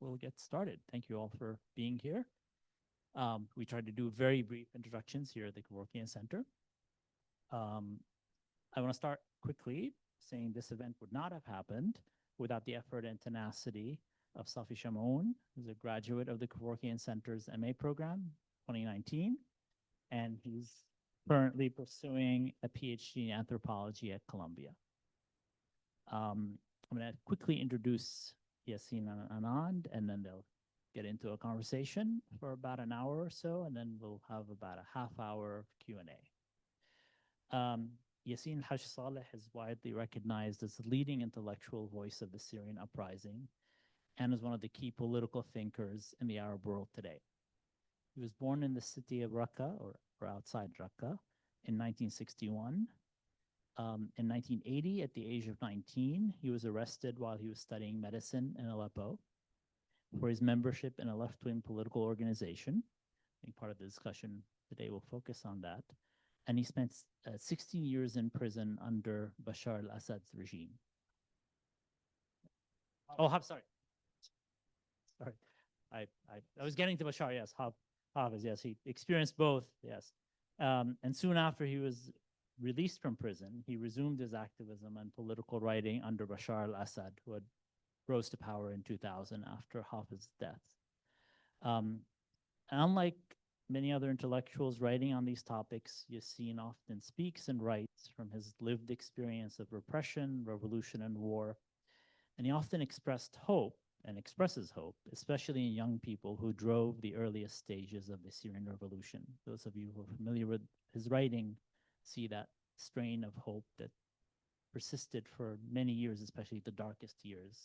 we'll get started. Thank you all for being here. We tried to do very brief introductions here at the Kevorkian Center. I want to start quickly saying this event would not have happened without the effort and tenacity of Saphe Shamoun, who's a graduate of the Kevorkian Center's MA program, 2019, and he's currently pursuing a PhD in anthropology at Columbia. I'm going to quickly introduce Yassin and Anand, and then they'll get into a conversation for about an hour or so, and then we'll have about a half hour of Q&A. Yassin Al-Haj Saleh is widely recognized as the leading intellectual voice of the Syrian uprising and is one of the key political thinkers in the Arab world today. He was born in the city of Raqqa, or outside Raqqa, in 1961. In 1980, at the age of 19, he was arrested while he was studying medicine in Aleppo for his membership in a left-wing political organization. I think part of the discussion today will focus on that. And he spent 16 years in prison under Bashar al-Assad's regime. Oh, sorry. Sorry. I was getting to Bashar, yes. Hafiz, yes. He experienced both, yes. And soon after he was released from prison, he resumed his activism and political writing under Bashar al-Assad, who had rose to power in 2000 after Hafiz's death. Unlike many other intellectuals writing on these topics, Yassin often speaks and writes from his lived experience of repression, revolution, and war. And he often expressed hope and expresses hope, especially in young people who drove the earliest stages of the Syrian revolution. Those of you who are familiar with his writing see that strain of hope that persisted for many years, especially the darkest years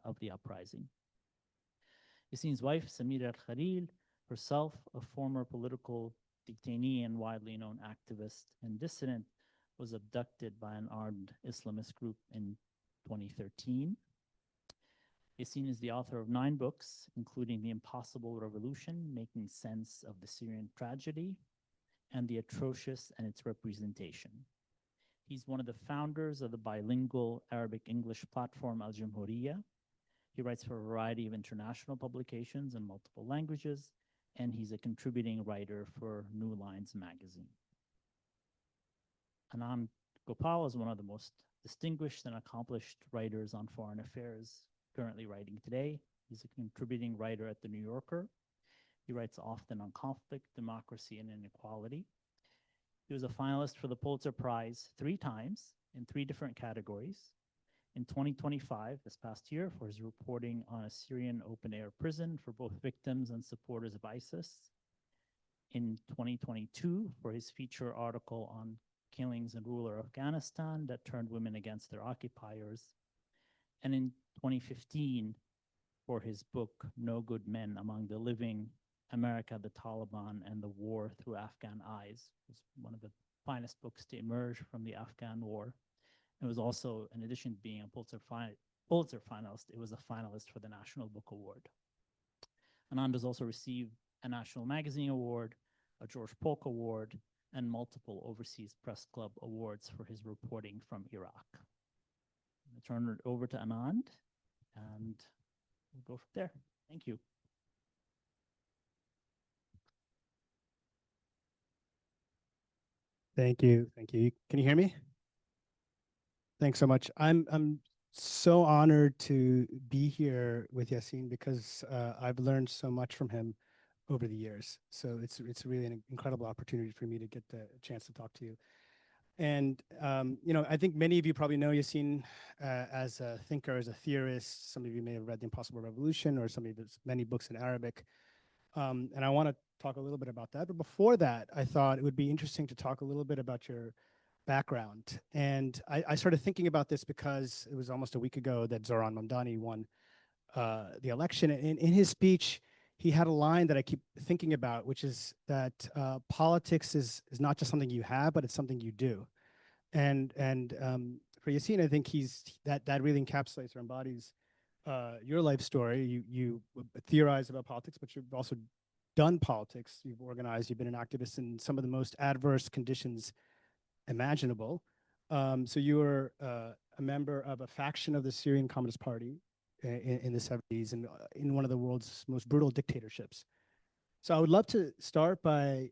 of the uprising. Yassin's wife, Samira al-Khalil, herself a former political detainee and widely known activist and dissident, was abducted by an armed Islamist group in 2013. Yassin is the author of 9 books, including The Impossible Revolution, Making Sense of the Syrian Tragedy, and The Atrocious and Its Representation. He's one of the founders of the bilingual Arabic-English platform Al-Jamhuriya. He writes for a variety of international publications in multiple languages, and he's a contributing writer for New Lines magazine. Anand Gopal is one of the most distinguished and accomplished writers on foreign affairs currently writing today. He's a contributing writer at The New Yorker. He writes often on conflict, democracy, and inequality. He was a finalist for the Pulitzer Prize 3 times in 3 different categories. In 2025, this past year, for his reporting on a Syrian open-air prison for both victims and supporters of ISIS. In 2022, for his feature article on killings in rural Afghanistan that turned women against their occupiers. And in 2015, for his book, No Good Men Among the Living, America, the Taliban, and the War Through Afghan Eyes. It was one of the finest books to emerge from the Afghan war. It was also, in addition to being a Pulitzer finalist, it was a finalist for the National Book Award. Anand has also received a National Magazine Award, a George Polk Award, and multiple Overseas Press Club awards for his reporting from Iraq. I'm going to turn it over to Anand, and we'll go from there. Thank you. Thank you. Thank you. Can you hear me? Thanks so much. I'm so honored to be here with Yassin because I've learned so much from him over the years. So it's really an incredible opportunity for me to get the chance to talk to you. And you know, I think many of you probably know Yassin as a thinker, as a theorist. Some of you may have read The Impossible Revolution or some of his many books in Arabic. And I want to talk a little bit about that. But before that, I thought it would be interesting to talk a little bit about your background. And I started thinking about this because it was almost a week ago that Zoran Mamdani won the election. And in his speech, he had a line that I keep thinking about, which is that politics is not just something you have, but it's something you do. And for Yassin, I think that really encapsulates or embodies your life story. You theorize about politics, but you've also done politics. You've organized, you've been an activist in some of the most adverse conditions imaginable. So you were a member of a faction of the Syrian Communist Party in the 70s and in one of the world's most brutal dictatorships. So I would love to start by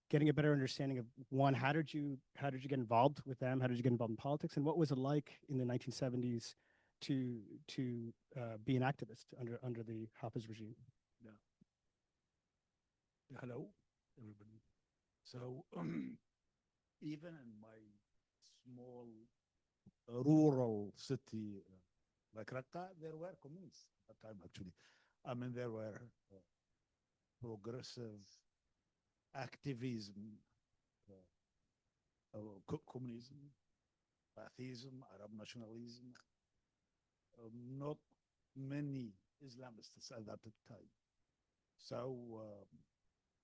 getting a better understanding of one, how did you get involved with them? How did you get involved in politics? And what was it like in the 1970s to be an activist under the Hafiz regime? Yeah. Hello, everybody. So even in my small rural city like Raqqa, there were communists at that time, actually. I mean, there were progressive activism, communism, atheism, Arab nationalism, not many Islamists at that time. So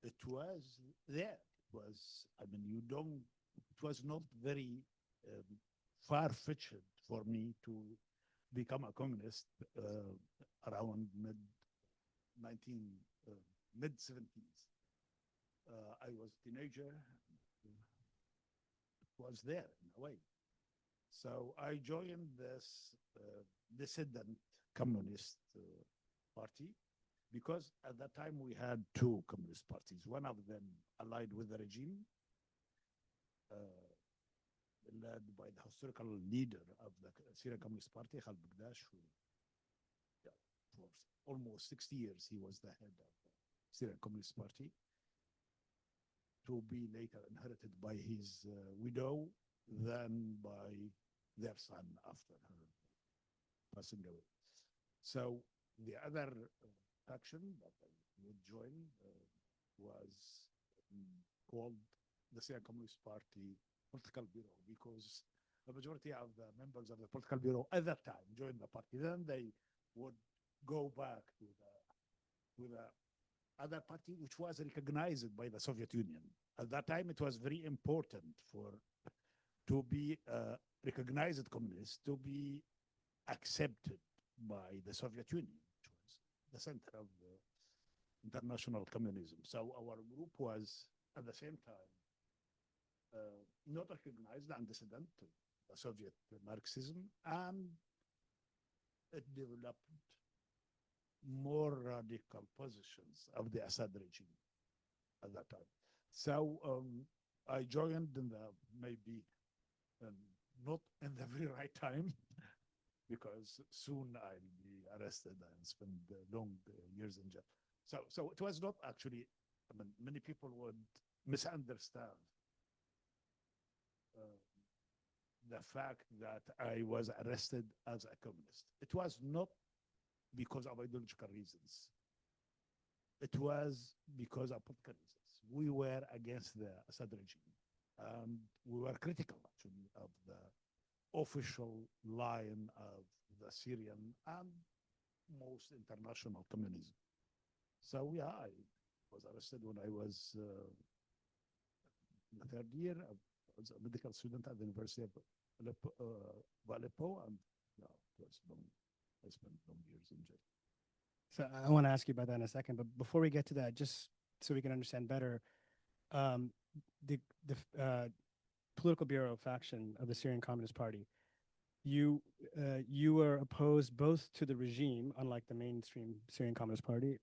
it was there. It was, I mean, it was not very far-fetched for me to become a communist around mid-70s. I was a teenager. It was there in a way. So I joined this dissident communist party because at that time we had two communist parties. One of them allied with the regime, led by the historical leader of the Syrian Communist Party, Khalid Bagdash, who, yeah, for almost 60 years, he was the head of the Syrian Communist Party, to be later inherited by his widow, then by their son after her passing away. So the other faction that I would join was called the Syrian Communist Party Political Bureau, because the majority of the members of the Political Bureau at that time joined the party. Then they would go back to the other party, which was recognized by the Soviet Union. At that time, it was very important to be a recognized communist, to be accepted by the Soviet Union, which was the center of the international communism. So our group was at the same time not recognized and dissident to the Soviet Marxism, and it developed more radical positions of the Assad regime at that time. So I joined in the maybe not in the very right time, because soon I'll be arrested and spend long years in jail. So it was not actually, I mean, many people would misunderstand the fact that I was arrested as a communist. It was not because of ideological reasons. It was because of political reasons. We were against the Assad regime. We were critical, actually, of the official line of the Syrian and most international communism. So, yeah, I was arrested when I was in the third year. I was a medical student at the University of Aleppo, and yeah, it was long. I spent long years in jail. So I want to ask you about that in a second, but before we get to that, just so we can understand better, the political bureau faction of the Syrian Communist Party, you were opposed both to the regime, unlike the mainstream Syrian Communist Party.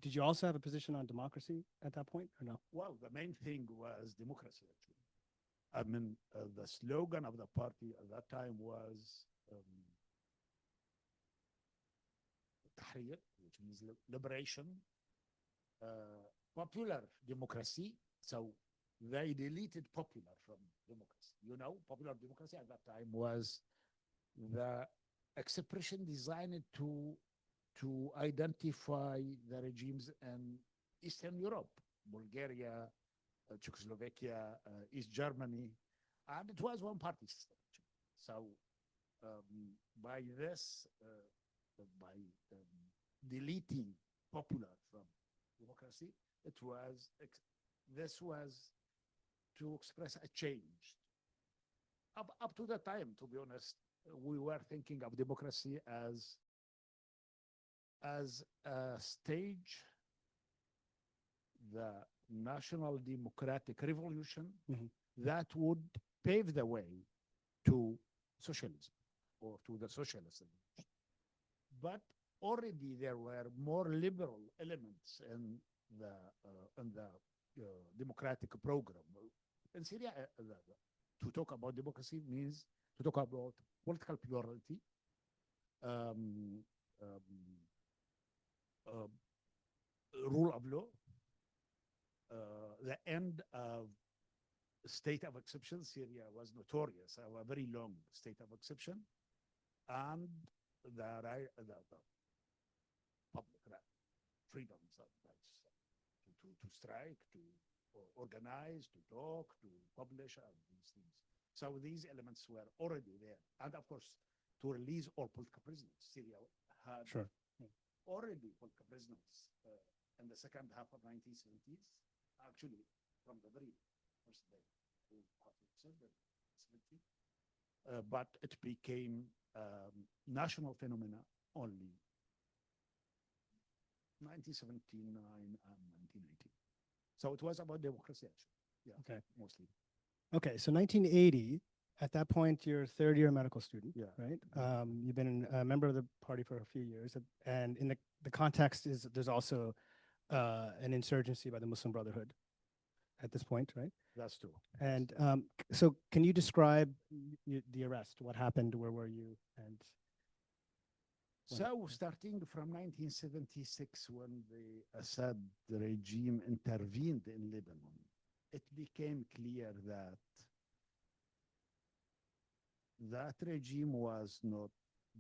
Did you also have a position on democracy at that point, or no? Well, the main thing was democracy, actually. I mean, the slogan of the party at that time was Tahrir, which means liberation, popular democracy. So they deleted popular from democracy. You know, popular democracy at that time was the expression designed to identify the regimes in Eastern Europe, Bulgaria, Czechoslovakia, East Germany, and it was one party system. So by this, by deleting popular from democracy, this was to express a change. Up to that time, to be honest, we were thinking of democracy as a stage, the national democratic revolution that would pave the way to socialism or to the socialist revolution. but already there were more liberal elements in the democratic program. In Syria, to talk about democracy means to talk about political plurality, um, um, uh, rule of law, the end of state of exception. Syria was notorious of a very long state of exception, and the public freedoms of rights to strike, to organize, to talk, to publish, these things. So these elements were already there, and of course, to release all political prisoners. Syria had Sure. already political prisoners in the second half of 1970s, actually from the very first day, but it became national phenomena only 1979 and 1980. So it was about democracy, actually. Yeah, Okay. mostly. Okay, so 1980, at that point, you're a third-year medical student, Yeah. right? You've been a member of the party for a few years, and in the context is there's also an insurgency by the Muslim Brotherhood at this point, right? That's true. And so can you describe the arrest? What happened? Where were you? And So starting from 1976, when the Assad regime intervened in Lebanon, it became clear that that regime was not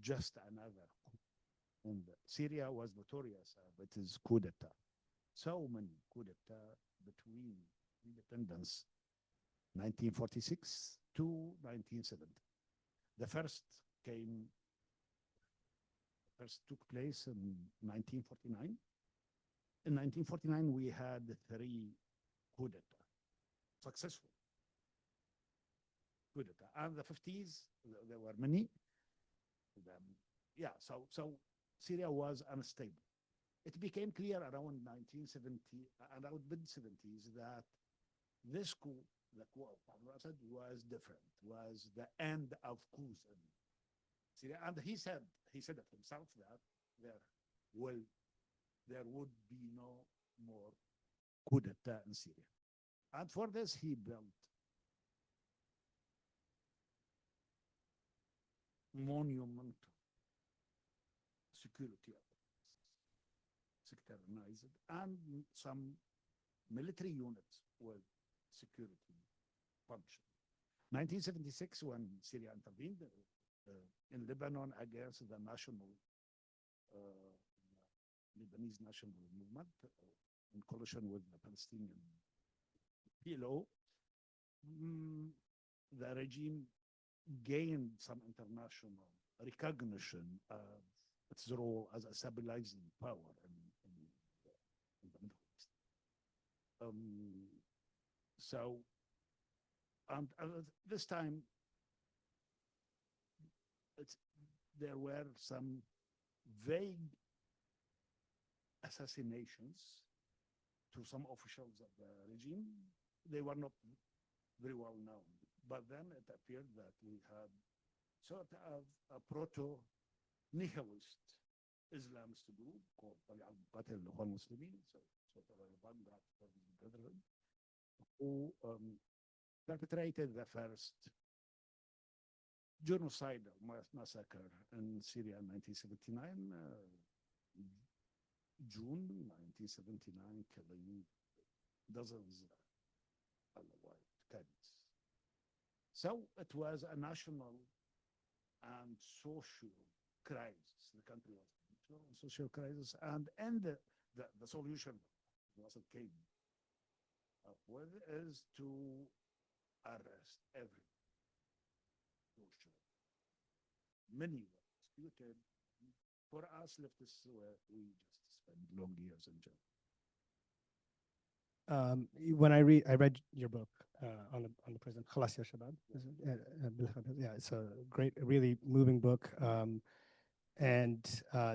just another coup. And Syria was notorious of its coup d'etat. So many coup d'etat between independence 1946 to 1970. The first took place in 1949. In 1949, we had 3 coup d'etat, successful coup d'etat. And the 50s, there were many. Yeah, so Syria was unstable. It became clear around 1970, around mid-70s, that this coup, the coup of Assad, was different, was the end of coups in Syria. And he said it himself that there would be no more coup d'etat in Syria. And for this, he built monumental security sectarianized, and some military units with security function. 1976, when Syria intervened in Lebanon against the Lebanese national movement in coalition with the Palestinian PLO, the regime gained some international recognition of its role as a stabilizing power in the Middle East. So, and this time, there were some vague assassinations to some officials of the regime. They were not very well known. But then it appeared that we had sort of a proto-nihilist Islamist group called Al-Qatil al-Muslimin, so sort of a vanguard for the Brotherhood, who perpetrated the first genocidal massacre in Syria in 1979, June 1979, killing dozens of white caddies. So it was a national and social crisis. The country was in a social crisis, and the solution wasn't came up with is to arrest everyone. Many were executed. For us, leftists, we just spend long years in jail. When I read your book on the prison, Khalas Ya Shabab. Yeah, it's a great, really moving book. And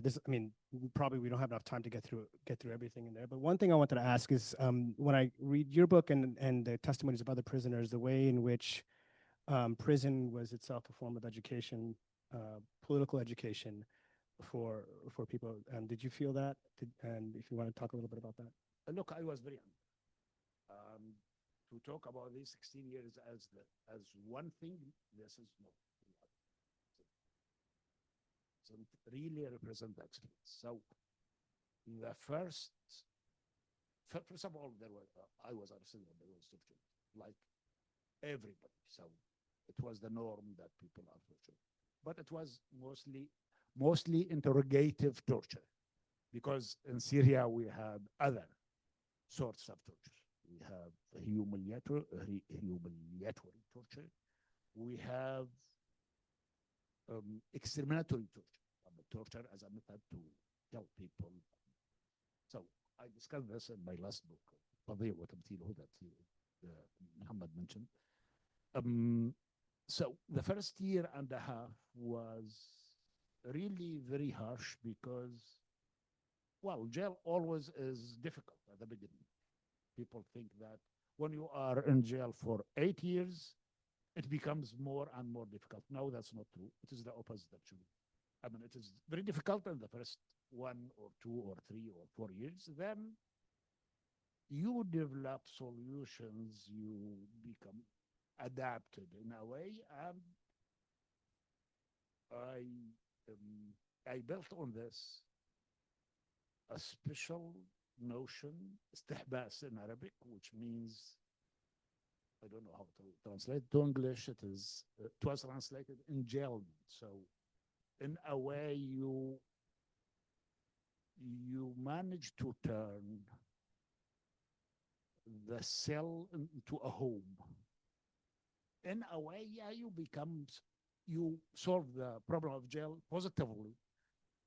this, I mean, probably we don't have enough time to get through everything in there. But one thing I wanted to ask is, when I read your book and the testimonies of other prisoners, the way in which prison was itself a form of education, political education, for people. And did you feel that? And if you want to talk a little bit about that. Look, I was very young. To talk about these 16 years as one thing, this is not. Doesn't really represent the experience. So the first of all, I was arrested and there was torture, like everybody. So it was the norm that people are tortured, but it was mostly interrogative torture, because in Syria we had other sorts of torture. We have humiliatory torture. We have exterminatory torture as a method to kill people. So I discussed this in my last book, قضية وتمثيله, that Muhammad mentioned. So the first year and a half was really very harsh because, well, jail always is difficult at the beginning. People think that when you are in jail for 8 years, it becomes more and more difficult. No, that's not true. It is the opposite, actually. I mean, it is very difficult in the first 1 or 2 or 3 or 4 years. Then you develop solutions, you become adapted in a way, and I built on this a special notion, istihbas in Arabic, which means, I don't know how to translate to English. It was translated enjailment. So in a way, you manage to turn the cell into a home. In a way, yeah, you solve the problem of jail positively,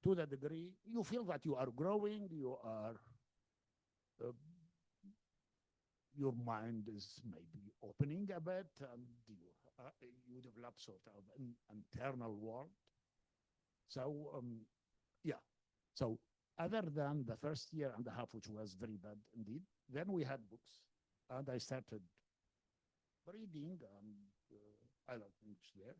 to the degree you feel that you are growing, your mind is maybe opening a bit, and you develop sort of an internal world. So yeah, so other than the first year and a half, which was very bad indeed, then we had books, and I started reading, and I learned English there.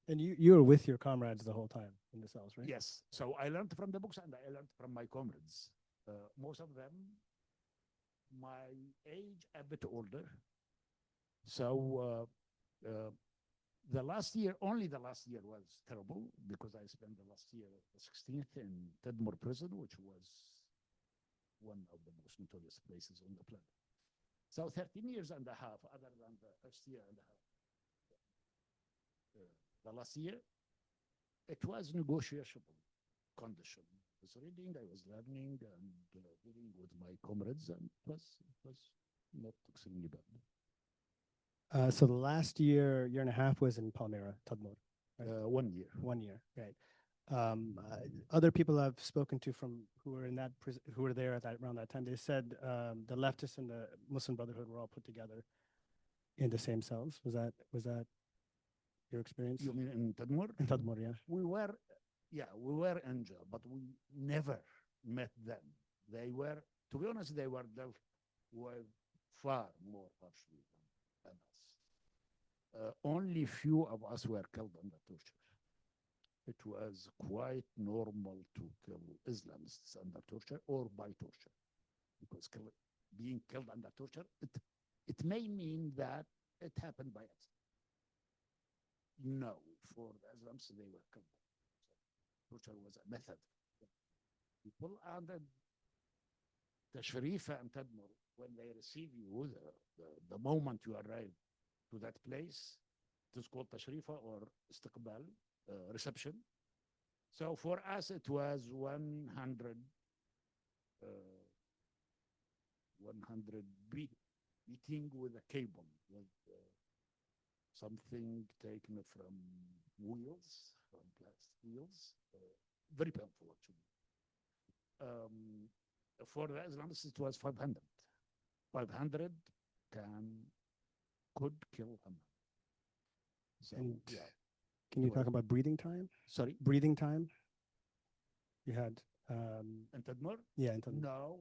And you were with your comrades the whole time in the cells, right? Yes. So I learned from the books, and I learned from my comrades. Most of them, my age, a bit older. So only the last year was terrible, because I spent the last year, the 16th, in Tadmor prison, which was one of the most notorious places on the planet. So 13 years and a half, other than the first year and a half. The last year, it was negotiable condition. I was reading, I was learning, and living with my comrades, and it was not extremely bad. So the last year and a half was in Palmyra, Tadmor. Right? 1 year. 1 year, right. Other people I've spoken to who were in that prison, who were there around that time, they said the leftists and the Muslim Brotherhood were all put together in the same cells. Was that your experience? You mean in Tadmor? In Tadmor, yeah. We were in jail, but we never met them. They were, to be honest, they were dealt with far more harshly than us. Only few of us were killed under torture. It was quite normal to kill Islamists under torture or by torture, because being killed under torture, it may mean that it happened by accident. No, for the Islams, they were killed. So torture was a method. People, and the Sharifa and Tadmor, when they receive you, the moment you arrive to that place, it is called Tashrifa or Istiqbal, reception. So for us, it was 100 beating with a cable, with something taken from wheels, from plastic wheels. Very painful, actually. For the Islamists, it was 500. 500 could kill a man. So, And yeah. Can you talk about breathing time? Sorry? Breathing time? You had In Tadmor? yeah, in Tadmor.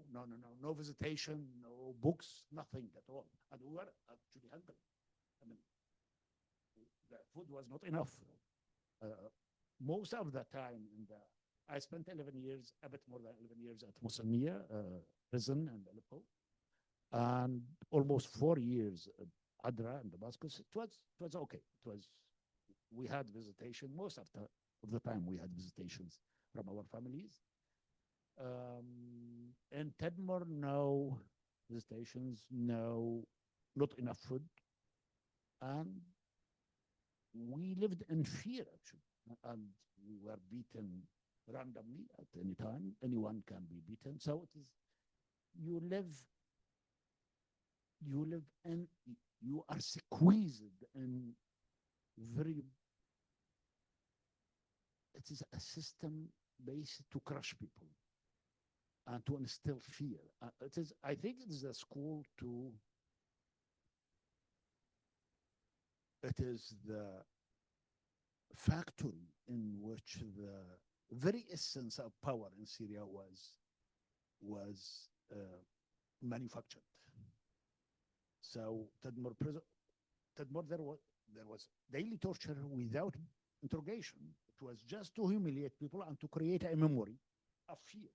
No visitation, no books, nothing at all. And we were actually hungry. I mean, the food was not enough. most of the time I spent 11 years, a bit more than 11 years at Musamia prison in Aleppo, and almost 4 years at Adra in Damascus. It was okay. We had visitation most of the time. We had visitations from our families. In Tadmor, no visitations, not enough food, and we lived in fear actually, and we were beaten randomly at any time. Anyone can be beaten. So it is you live in you are squeezed in very. It is a system based to crush people and to instill fear. It is. I think it is a school to. It is the factory in which the very essence of power in Syria was manufactured. So Tadmor prison, Tadmor there was daily torture without interrogation. It was just to humiliate people and to create a memory of fear.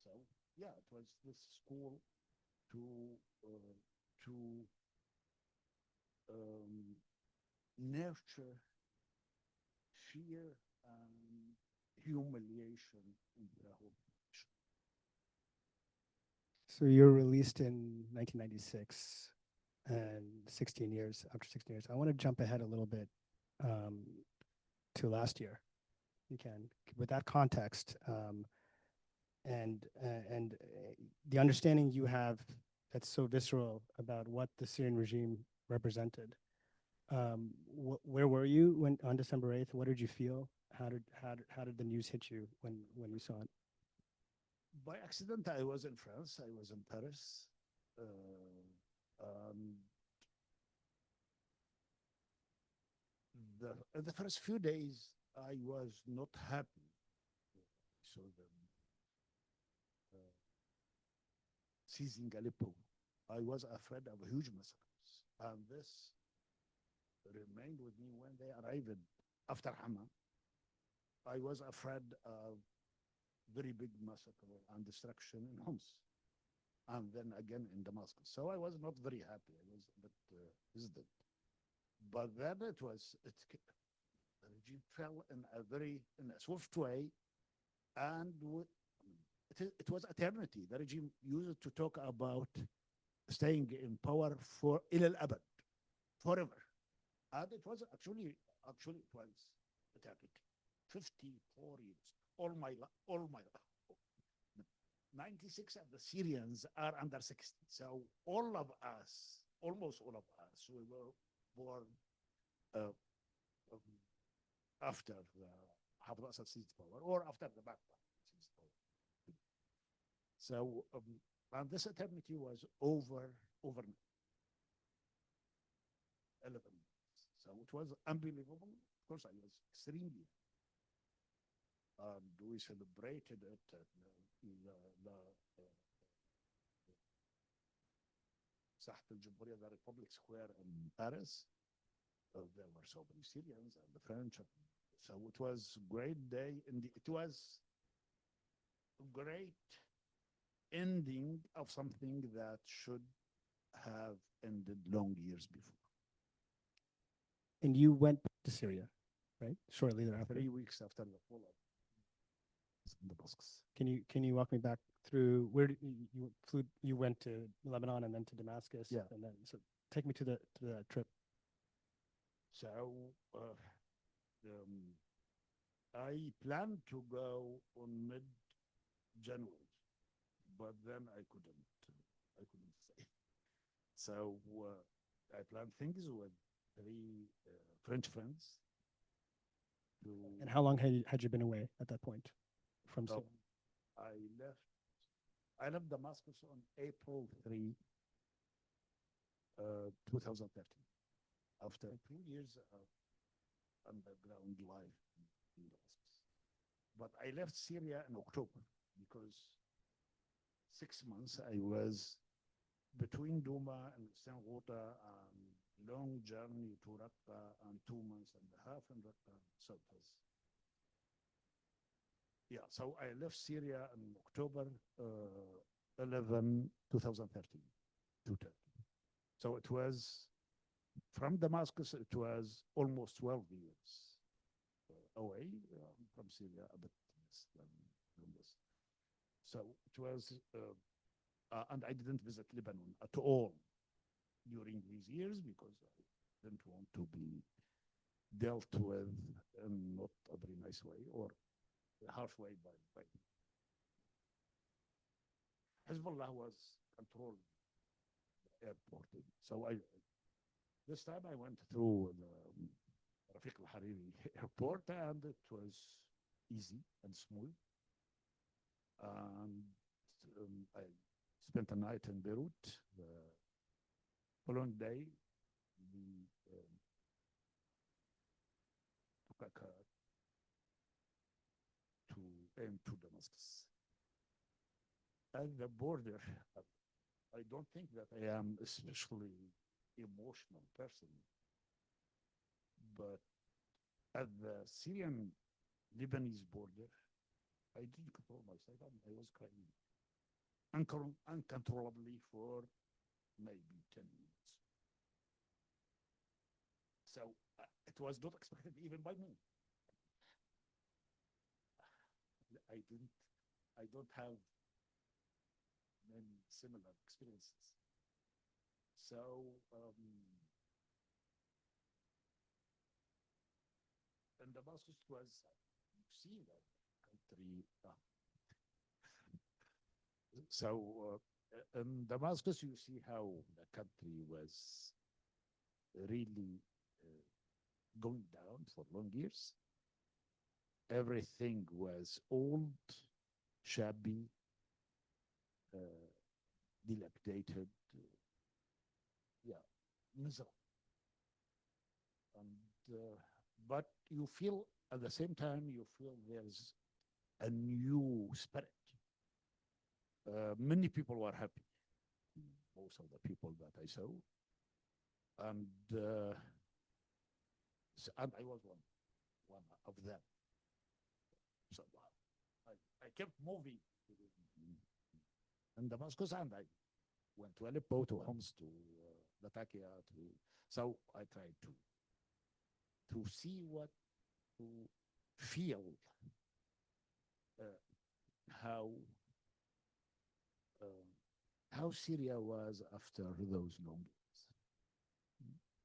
So yeah, it was this school to nurture fear and humiliation in the whole population. So you're released in 1996 and 16 years, after 16 years. I want to jump ahead a little bit to last year. You can, with that context, and the understanding you have that's so visceral about what the Syrian regime represented. Where were you when on December 8th? What did you feel? How did the news hit you when you saw it? By accident, I was in France. I was in Paris. The first few days, I was not happy. So seizing Aleppo, I was afraid of huge massacres, and this remained with me when they arrived after Hama. I was afraid of very big massacre and destruction in Homs, and then again in Damascus. So I was not very happy. I was a bit hesitant. But then the regime fell in a swift way, and it was eternity. The regime used to talk about staying in power for ilal abad, forever. And it was actually it was eternity. 54 years. All my 96 of the Syrians are under 60. So all of us, almost all of us, we were born after the Hafez Assad seized power or after the Ba'ath seized power. So and this eternity was over 11 years. So it was unbelievable. Of course, I was extremely. And we celebrated it at the Saht al-Jamhuriya, the Republic Square in Paris. There were so many Syrians and the French. So it was a great day. It was a great ending of something that should have ended long years before. And you went to Syria, right? Shortly thereafter. 3 weeks after the fall of Damascus. Can you walk me back through where you flew? You went to Lebanon and then to Damascus. Yeah. And then so take me to the trip. So I planned to go on mid-January, but then I couldn't stay. So I planned things with 3 French friends. And how long had you been away at that point from Syria? I left Damascus on April 3, 2013. After 2 years of underground life in Damascus. But I left Syria in October because 6 months I was between Douma and Ghouta and long journey to Raqqa and 2 months and a half in Raqqa. So it was Yeah, so I left Syria in October 11, 2013 to Turkey. So it was from Damascus, it was almost 12 years away from Syria, a bit less than this. So it was, and I didn't visit Lebanon at all during these years because I didn't want to be dealt with in not a very nice way or halfway by Hezbollah was controlling the airport. So this time I went through the Rafiq al-Hariri airport and it was easy and smooth. And I spent a night in Beirut. The following day, we took a car to Damascus. At the border, I don't think that I am especially emotional person, but at the Syrian-Lebanese border, I didn't control myself. I was crying uncontrollably for maybe 10 minutes. So it was not expected even by me. I don't have many similar experiences. So and Damascus was, you see that country. So in Damascus, you see how the country was really going down for long years. Everything was old, shabby, dilapidated, miserable. And but you feel at the same time you feel there's a new spirit. Many people were happy. Most of the people that I saw, and and I was one of them. So I kept moving in Damascus, and I went to Aleppo, to Homs, to Latakia, so I tried to see to feel how Syria was after those long years.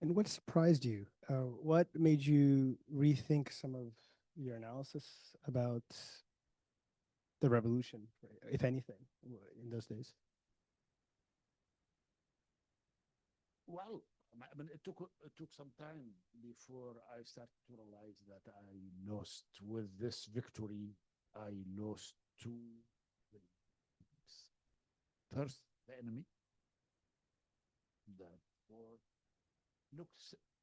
And what surprised you? What made you rethink some of your analysis about the revolution, if anything, in those days? Well, I mean, it took some time before I started to realize that I lost with this victory. I lost two things. First, the enemy. That war. Look,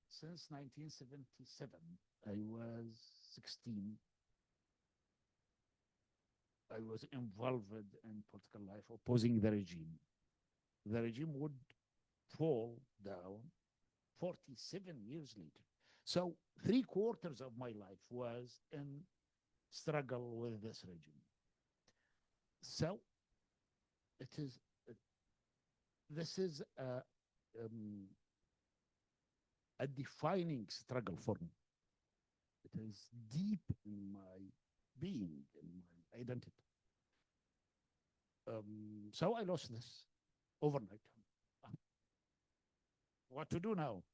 since 1977, I was 16. I was involved in political life, opposing the regime. The regime would fall down 47 years later. So 3/4 of my life was in struggle with this regime. So this is a defining struggle for me. It is deep in my being, in my identity. So I lost this overnight. What to do now?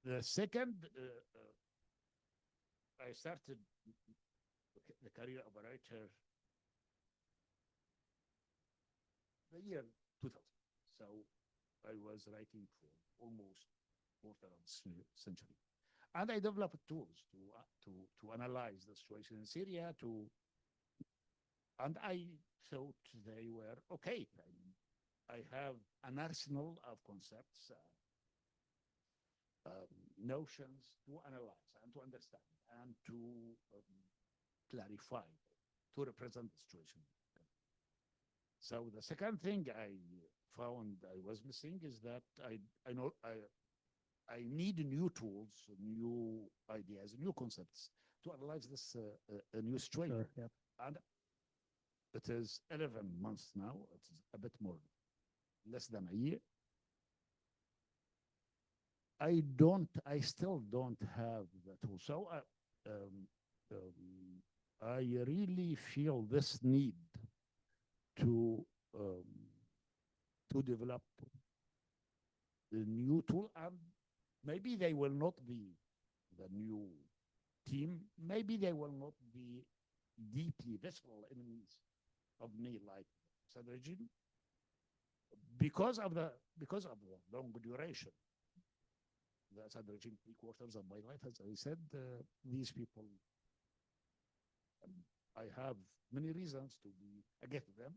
The second, I started the career of a writer the year 2000. So I was writing for almost quarter of a century. And I developed tools to analyze the situation in Syria, and I thought they were okay. I have an arsenal of concepts, notions to analyze and to understand and to clarify, to represent the situation. So the second thing I found I was missing is that I need new tools, new ideas, new concepts to analyze this new situation. Sure. Yep. And it is 11 months now. It's a bit more, less than a year. I still don't have the tool. So I really feel this need to um, develop a new tool, and maybe they will not be the new team. Maybe they will not be deeply visceral enemies of me like Assad regime because of the long duration. The Assad regime, 3/4 of my life, as I said, these people. I have many reasons to be against them,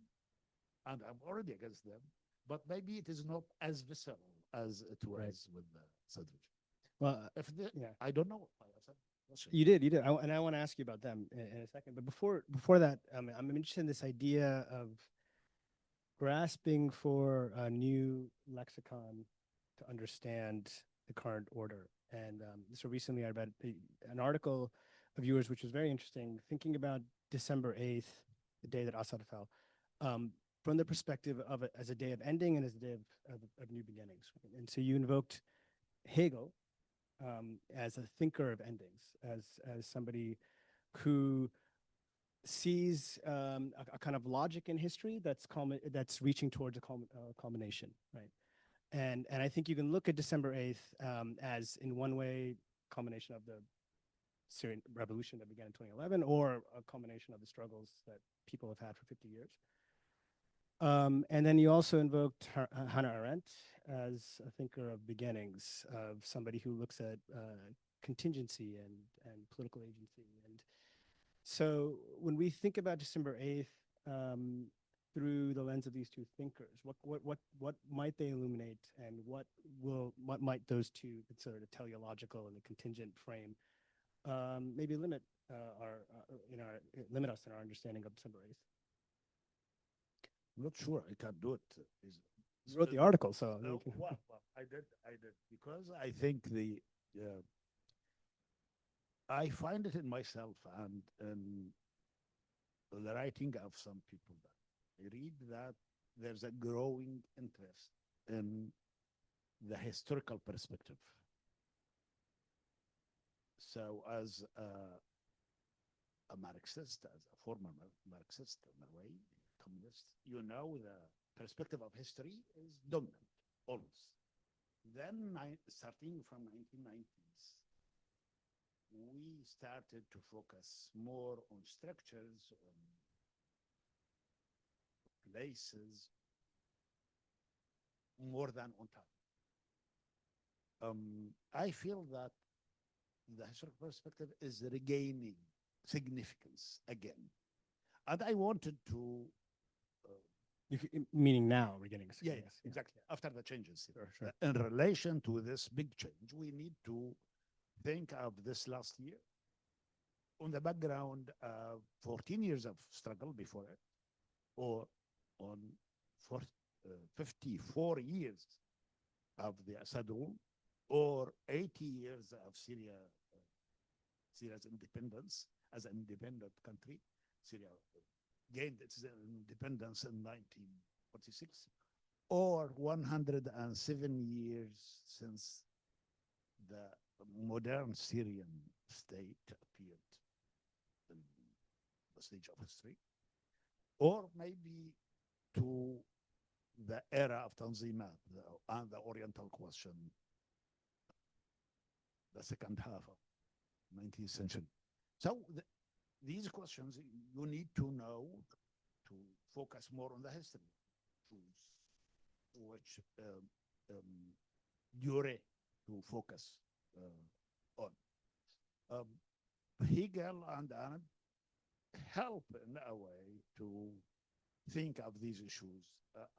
and I'm already against them. But maybe it is not as visceral as it was Right. with the Assad regime. Well, If the, yeah. I don't know. You did. And I want to ask you about them in a second. But before that, I'm interested in this idea of grasping for a new lexicon to understand the current order. And so recently I read an article of yours, which was very interesting, thinking about December 8th, the day that Assad fell, from the perspective of it as a day of ending and as a day of new beginnings. And so you invoked Hegel as a thinker of endings, as somebody who sees a kind of logic in history that's reaching towards a culmination, right? And I think you can look at December 8th as, in one way, culmination of the Syrian revolution that began in 2011, or a culmination of the struggles that people have had for 50 years. And then you also invoked Hannah Arendt as a thinker of beginnings, of somebody who looks at contingency and political agency. And so when we think about December 8th through the lens of these two thinkers, what might they illuminate, and what might those two, sort of the teleological and the contingent frame, maybe limit limit us in our understanding of December 8th? I'm not sure I can do it. You wrote the article, so No, well, I did because I think I find it in myself and in the writing of some people that I read, that there's a growing interest in the historical perspective. So as a Marxist, as a former Marxist in a way, communist, the perspective of history is dominant, always. Then, starting from 1990s, we started to focus more on structures, on places, more than on time. I feel that the historical perspective is regaining significance again. And I wanted to meaning now we're getting yes, exactly. After the changes. Sure. In relation to this big change, we need to think of this last year on the background of 14 years of struggle before it, or on 54 years of the Assad rule, or 80 years of Syria's independence as an independent country. Syria gained its independence in 1946, or 107 years since the modern Syrian state appeared in the stage of history, or maybe to the era of Tanzimat and the Oriental question, the second half of 19th century. So these questions you need to know to focus more on the history, which Dure to focus on. Hegel and Anand help in a way to think of these issues.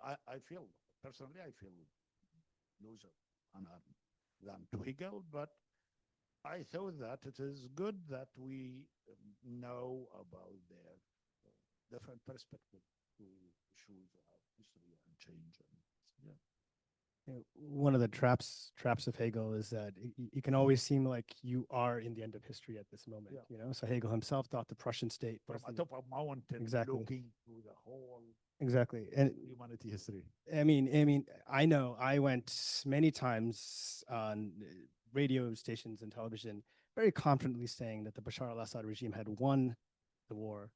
I feel, personally, I feel closer on Anand than to Hegel, but I thought that it is good that we know about their different perspective to issues of history and change. And, yeah. One of the traps of Hegel is that it can always seem like you are in the end of history at this moment. Yeah. You know, so Hegel himself thought the Prussian state From was atop a mountain, Exactly. looking through the whole exactly. And humanity history. I know I went many times on radio stations and television, very confidently saying that the Bashar al-Assad regime had won the war,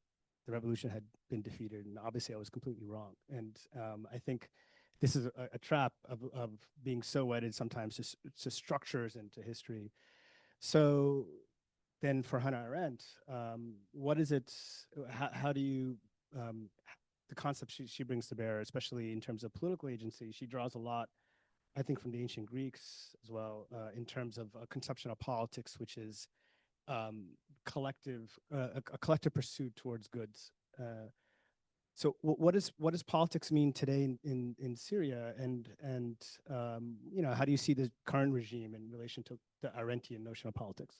the revolution had been defeated, and obviously I was completely wrong. And I think this is a trap of being so wedded sometimes to structures and to history. So then for Hannah Arendt, what is it, how do you, the concept she brings to bear, especially in terms of political agency, she draws a lot, I think, from the ancient Greeks as well, in terms of a conception of politics, which is a collective pursuit towards goods. So what does politics mean today in Syria, and you know, how do you see the current regime in relation to the Arendtian notion of politics?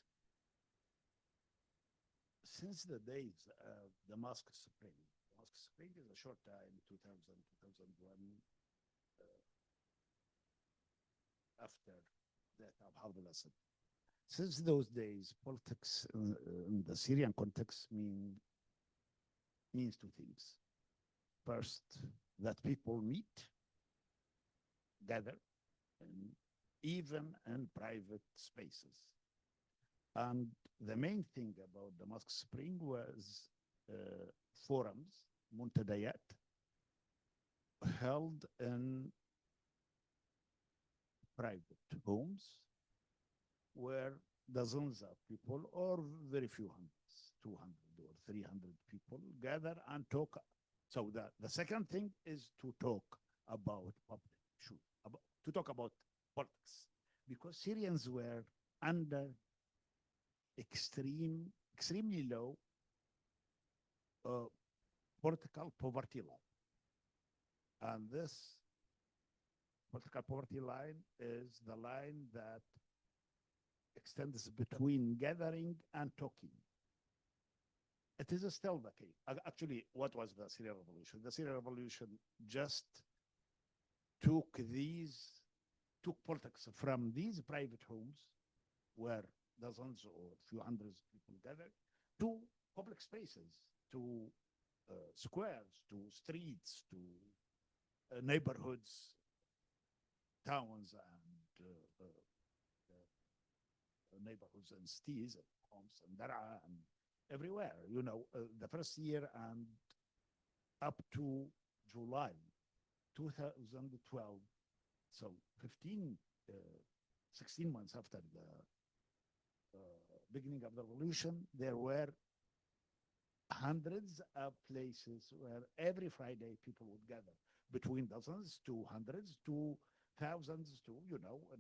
Since the days of Damascus Spring, Damascus Spring is a short time, 2000, 2001, after death of Hafez al-Assad. Since those days, politics in the Syrian context means two things. First, that people meet, gather, and even in private spaces. And the main thing about Damascus Spring was forums, muntadayat, held in private homes where dozens of people, or very few hundreds, 200 or 300 people, gather and talk. So the second thing is to talk about public issues, to talk about politics, because Syrians were under extremely low political poverty line. And this political poverty line is the line that extends between gathering and talking. It is still the case. Actually, what was the Syrian Revolution? The Syrian Revolution just took politics from these private homes where dozens or few hundreds of people gather to public spaces, to squares, to streets, to neighborhoods, towns, and neighborhoods and cities, and homes, and Daraa, and everywhere. You know, the first year and up to July 2012, so 16 months after the beginning of the revolution, there were hundreds of places where every Friday people would gather, between dozens to hundreds to thousands to, you know, in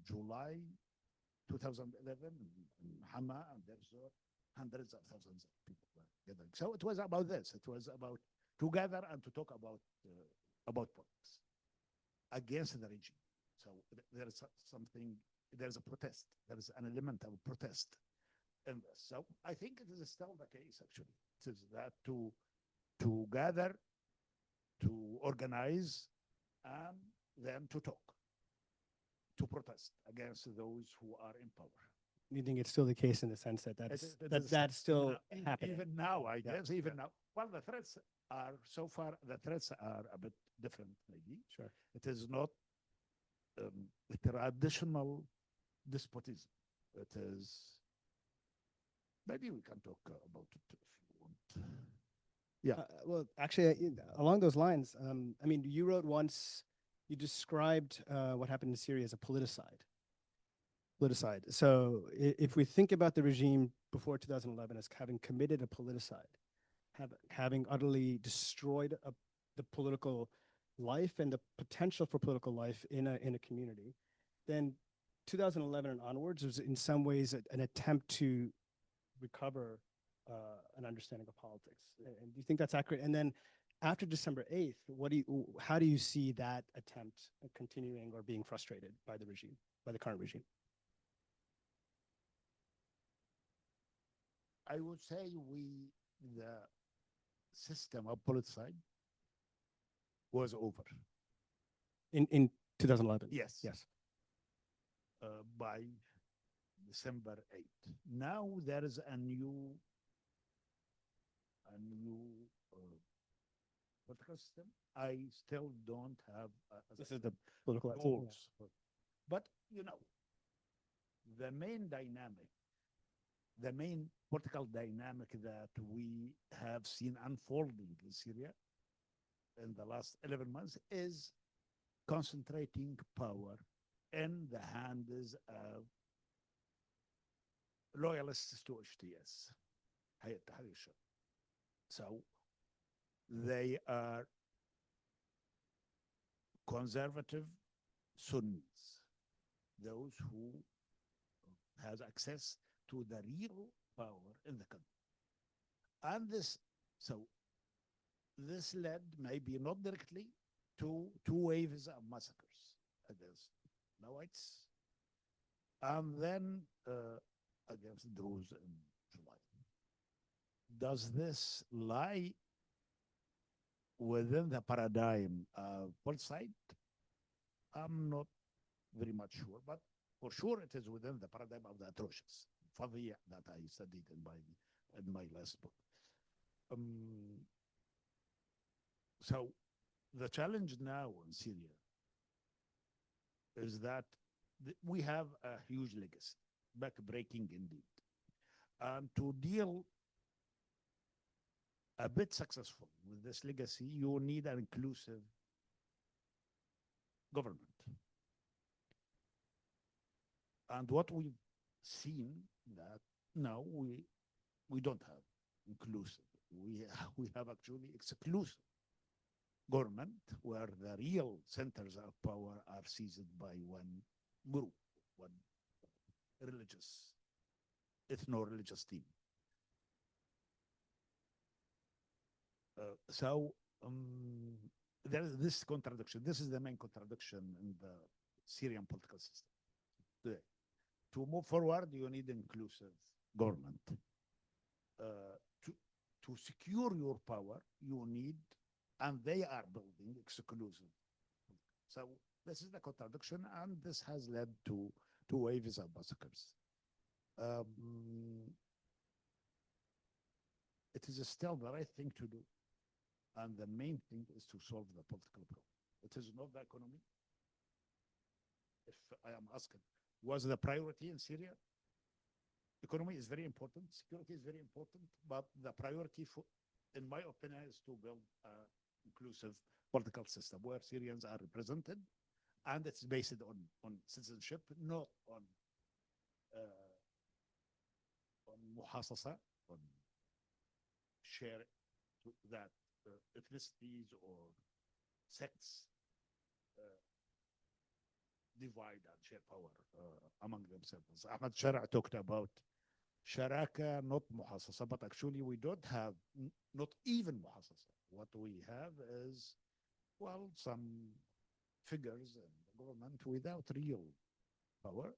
July 2011, in Hama and Derzor, hundreds of thousands of people were gathering. So it was about this. It was about to gather and to talk about politics against the regime. So there is something, there is a protest. There is an element of protest in this. So I think it is still the case, actually. It is that to gather, to organize, and then to talk, to protest against those who are in power. You think it's still the case in the sense that that's still happening? Even now, I guess, even now. Well, the threats are, so far, the threats are a bit different, maybe. Sure. It is not a traditional despotism. It is, maybe we can talk about it if you want. Yeah. Well, actually, along those lines, I mean, you wrote once, you described what happened in Syria as a politicide. So if we think about the regime before 2011 as having committed a politicide, having utterly destroyed the political life and the potential for political life in a community, then 2011 and onwards was in some ways an attempt to recover an understanding of politics. And do you think that's accurate? And then after December 8th, how do you see that attempt continuing or being frustrated by the regime, by the current regime? I would say the system of politicide was over. In 2011. Yes. Yes. By December 8th. Now there is a new political system. I still don't have This is the political activity, yeah. goals. But the main dynamic, the main political dynamic that we have seen unfolding in Syria in the last 11 months is concentrating power in the hands of loyalists to HTS, Hayat Tahrir al-Sham. So they are conservative Sunnis, those who has access to the real power in the country. And this led, maybe not directly, to two waves of massacres against Alawites, and then against Druze in July. Does this lie within the paradigm of both sides? I'm not very much sure, but for sure it is within the paradigm of the atrocious Fadhiya that I studied in my last book. So the challenge now in Syria is that we have a huge legacy, back-breaking indeed. And to deal a bit successful with this legacy, you need an inclusive government. And what we've seen that now we don't have inclusive. We have actually exclusive government where the real centers of power are seized by one group, one religious, ethno-religious team. So there is this contradiction. This is the main contradiction in the Syrian political system today. To move forward, you need inclusive government. To secure your power, you need, and they are building exclusive. So this is the contradiction, and this has led to two waves of massacres. It is still the right thing to do. And the main thing is to solve the political problem. It is not the economy. If I am asking, was the priority in Syria? Economy is very important, security is very important, but the priority, in my opinion, is to build an inclusive political system where Syrians are represented, and it's based on citizenship, not on muhasasa, on share that ethnicities or sects divide and share power among themselves. Ahmad Shara talked about sharaka, not muhassasa, but actually we don't have not even muhassasa. What we have is, well, some figures in the government without real power,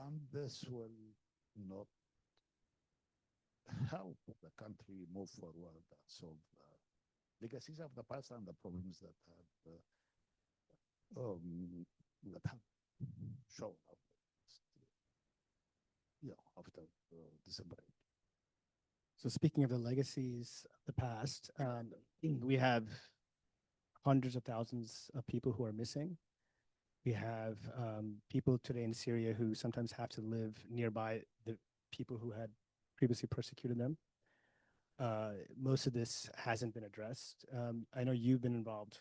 and this will not help the country move forward and solve the legacies of the past and the problems that have shown up after December 8th. So speaking of the legacies of the past, we have hundreds of thousands of people who are missing. We have people today in Syria who sometimes have to live nearby the people who had previously persecuted them. Most of this hasn't been addressed. I know you've been involved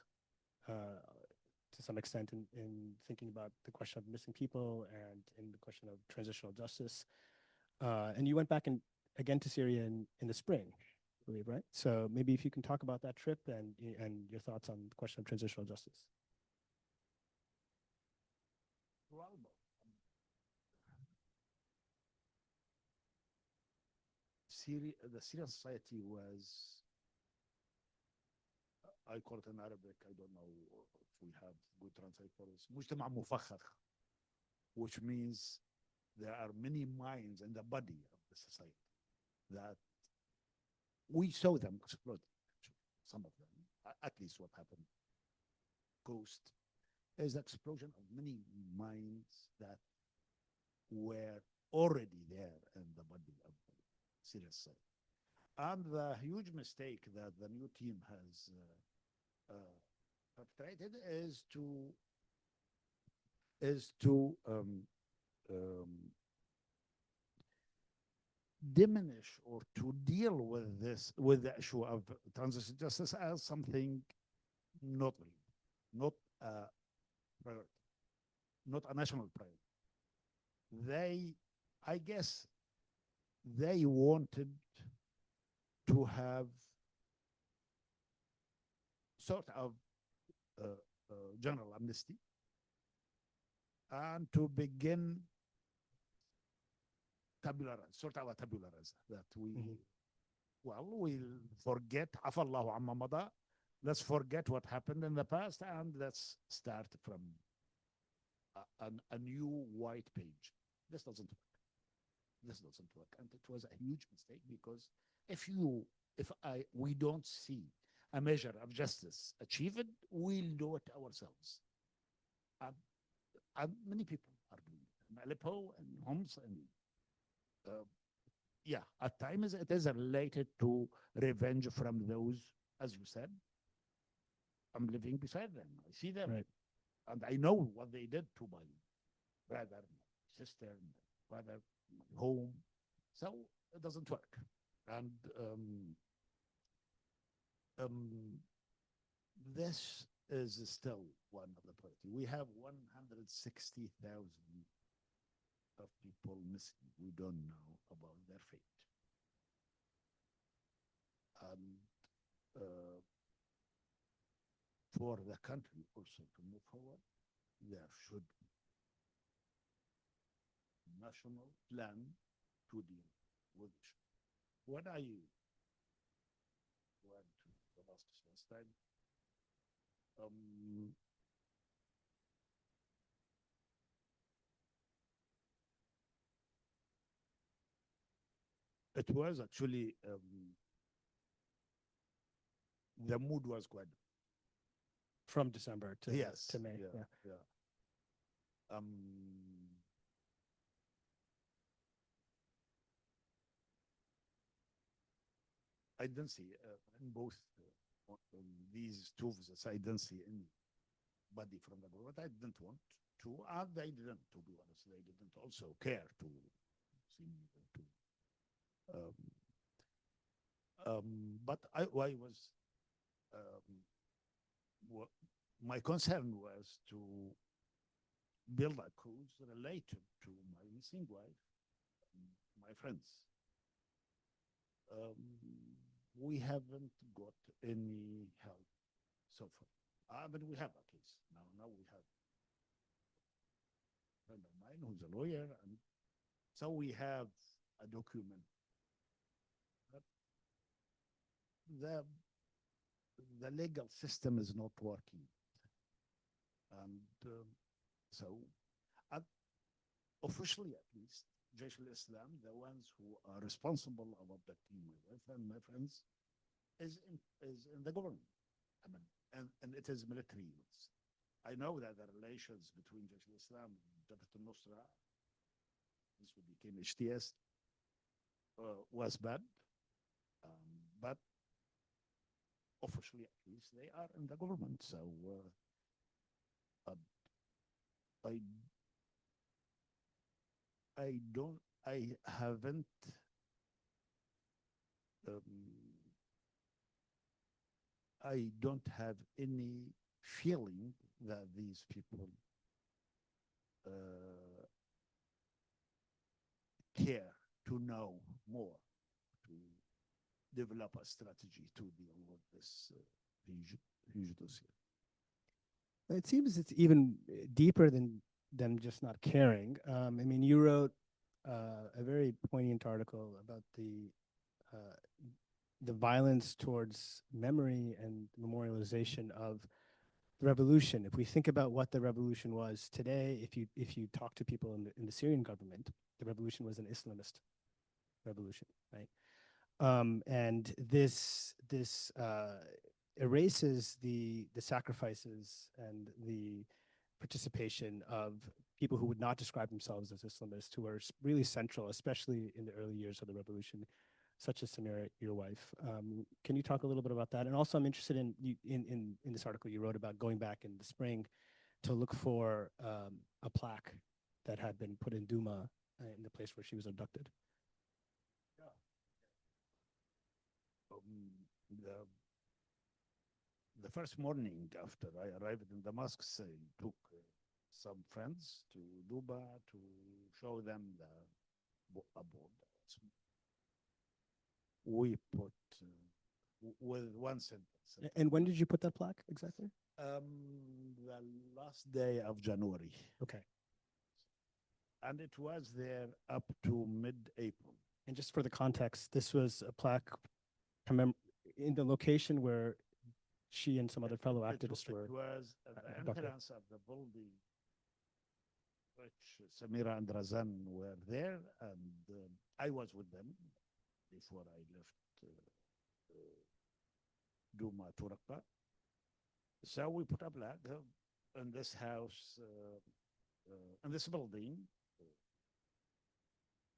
to some extent in thinking about the question of missing people and in the question of transitional justice. And you went back again to Syria in the spring, I believe, right? So maybe if you can talk about that trip and your thoughts on the question of transitional justice. Well, the Syrian society was, I call it in Arabic, I don't know if we have good translation for this, مجتمع مفخخ, which means there are many minds in the body of the society that we saw them explode, some of them, at least what happened coast. is explosion of many minds that were already there in the body of the Syrian side. And the huge mistake that the new team has perpetrated is to diminish or to deal with this, with the issue of transition justice as something not real, not a priority, not a national priority. They, I guess, they wanted to have sort of general amnesty and to begin tabula rasa, sort of a tabula rasa, that well, we'll forget, afallahu amma mada, let's forget what happened in the past and let's start from a new white page. This doesn't work. This doesn't work. And it was a huge mistake because we don't see a measure of justice achieved, we'll do it ourselves. And many people are doing it in Aleppo and Homs and yeah, at times it is related to revenge from those, as you said. I'm living beside them. I see them. Right. And I know what they did to my brother, my sister, my brother, my home. So it doesn't work. And this is still one of the priority. We have 160,000 of people missing. We don't know about their fate. And for the country also to move forward, there should be a national plan to deal with it. When I went to Damascus last time, it was actually the mood was quite From December to to May. yeah, Yeah. yeah. I didn't see in both these two visits. I didn't see anybody from the government. I didn't want to, and they didn't. To be honest, they didn't also care to see me. But I was my concern was to build a cause related to my missing wife, my friends. We haven't got any help so far. But we have a case now. Now we have a friend of mine who's a lawyer, and so we have a document. But the legal system is not working, and so officially, at least, Jaish al-Islam, the ones who are responsible of abducting my wife and my friends, is in the government. I mean, and it is military units. I know that the relations between Jaish al-Islam and Jabhat al-Nusra, this who became HTS, was bad, but officially, at least, they are in the government. So I haven't I don't have any feeling that these people care to know more, to develop a strategy to deal with this huge dossier. It seems it's even deeper than them just not caring. I mean, you wrote a very poignant article about the violence towards memory and memorialization of the revolution. If we think about what the revolution was today, if you talk to people in the Syrian government, the revolution was an Islamist revolution, right? And this erases the sacrifices and the participation of people who would not describe themselves as Islamists, who are really central, especially in the early years of the revolution, such as Samira, your wife. Can you talk a little bit about that? And also, I'm interested in this article you wrote about going back in the spring to look for a plaque that had been put in Duma in the place where she was abducted. The first morning after I arrived in Damascus, I took some friends to Duba to show them a board. We put with one sentence. And when did you put that plaque exactly? The last day of January. Okay. And it was there up to mid-April. And just for the context, this was a plaque in the location where she and some other fellow activists were. It was at the entrance of the building, which Samira and Razan were there, and I was with them before I left Duma to Raqqa. So we put a plaque in this house, in this building.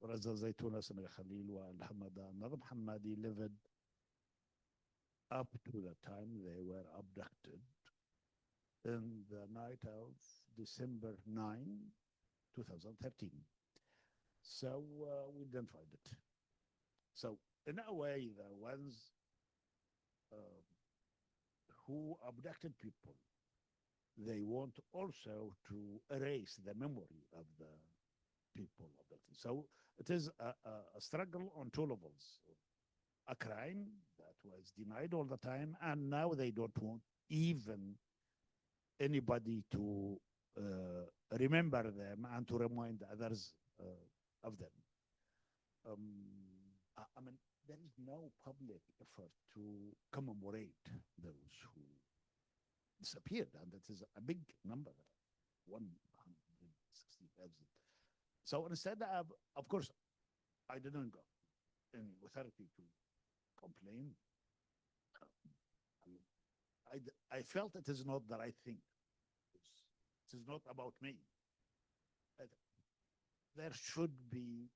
Raza Zaytuna, Samira Khalil, and Another Muhammadi lived up to the time they were abducted in the night of December 9, 2013. So we didn't find it. So in a way, the ones who abducted people, they want also to erase the memory of the people abducted. So it is a struggle on two levels. A crime that was denied all the time, and now they don't want even anybody to remember them and to remind others of them. I mean, there is no public effort to commemorate those who disappeared, and it is a big number, 160,000. So instead of course, I didn't go in authority to complain. I felt it is not the right thing. It is not about me. There should be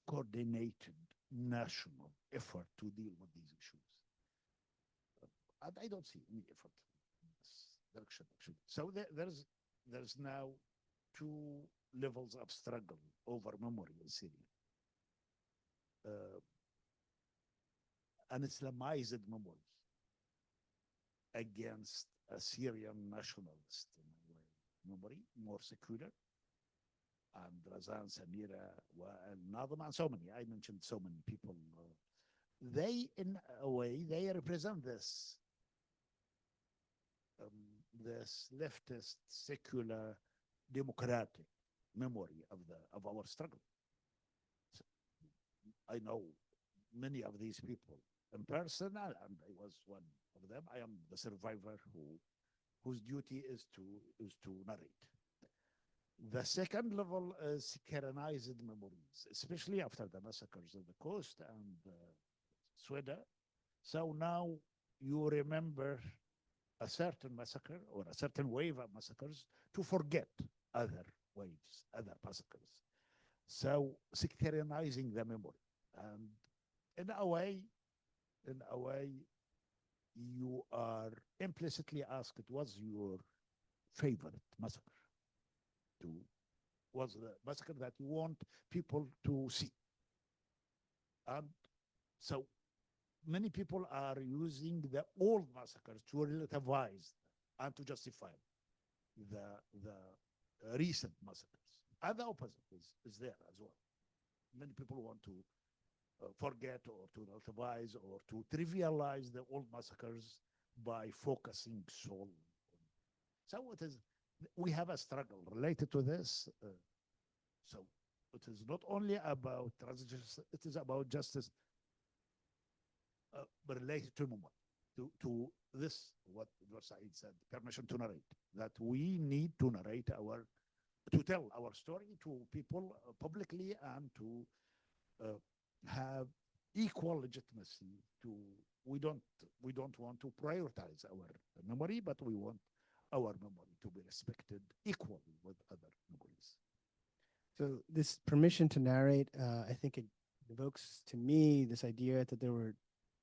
coordinated national effort to deal with these issues. And I don't see any effort in this direction, actually. So there's now two levels of struggle over memory in Syria. An Islamized memory against a Syrian nationalist memory, more secular. And Razan, Samira, and Nadam, and so many. I mentioned so many people. They, in a way, they represent this this leftist, secular, democratic memory of our struggle. So I know many of these people in person, and I was one of them. I am the survivor whose duty is to narrate. The second level is Syrianized memories, especially after the massacres of the coast and Sweden. So now you remember a certain massacre or a certain wave of massacres to forget other waves, other massacres. So sectarianizing the memory. And in a way, you are implicitly asked, what's your favorite massacre? Was the massacre that you want people to see? And so many people are using the old massacres to relativize and to justify the recent massacres. And the opposite is there as well. Many people want to forget or to relativize or to trivialize the old massacres by focusing solely on. So it is, we have a struggle related to this. So it is not only about justice, it is about justice related to movement, to this, what Saeed said, permission to narrate, that we need to narrate to tell our story to people publicly and to have equal legitimacy to we don't want to prioritize our memory, but we want our memory to be respected equally with other memories. So this permission to narrate, I think it evokes to me this idea that there were,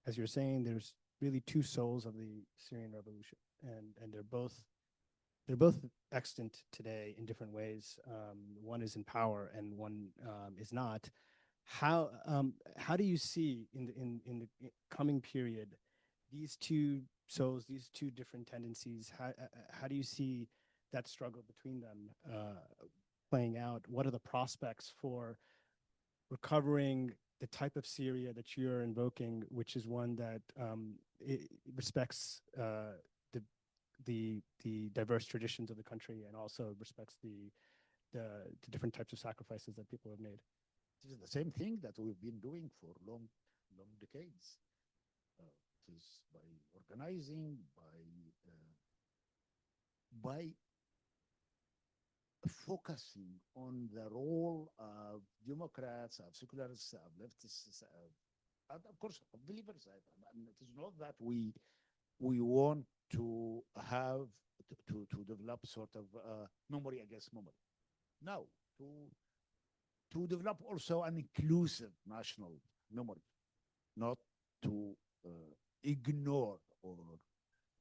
as you're saying, there's really two souls of the Syrian revolution, and they're both extant today in different ways. One is in power, and one is not. How do you see in the coming period these two souls, these two different tendencies? How do you see that struggle between them playing out? What are the prospects for recovering the type of Syria that you're invoking, which is one that it respects the diverse traditions of the country and also respects the different types of sacrifices that people have made? This is the same thing that we've been doing for long decades. It is by organizing, by focusing on the role of Democrats, of secularists, of leftists, and of course of believers. And it is not that we want to have to develop sort of memory against memory. No, to develop also an inclusive national memory, not to ignore or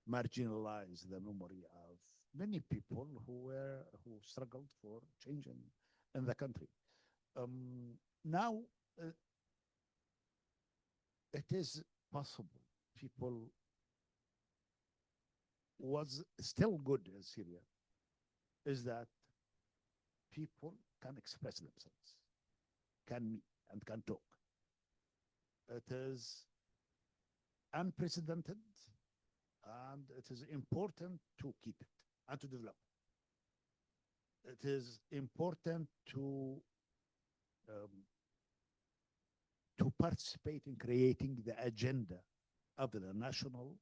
marginalize the memory of many people who struggled for change in the country. Now it is possible. People was still good in Syria is that people can express themselves, can meet and can talk. It is unprecedented, and it is important to keep it and to develop. It is important to participate in creating the agenda of the national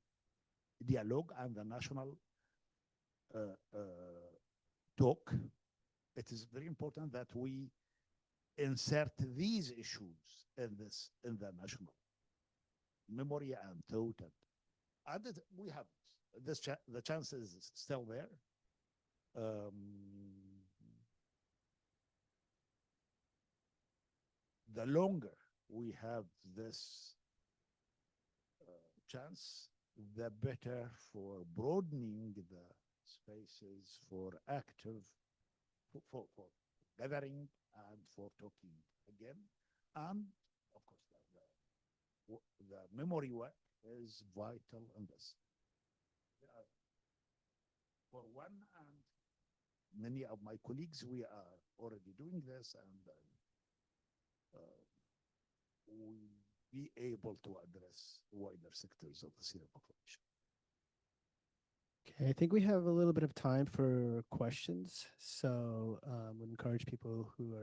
dialogue and the national talk. It is very important that we insert these issues in the national memory and thought, and we have this. The chance is still there. The longer we have this chance, the better for broadening the spaces for active, for gathering and for talking again. And of course, the memory work is vital in this. For one, and many of my colleagues, we are already doing this, and we be able to address wider sectors of the Syrian population. Okay, I think we have a little bit of time for questions, so would encourage people who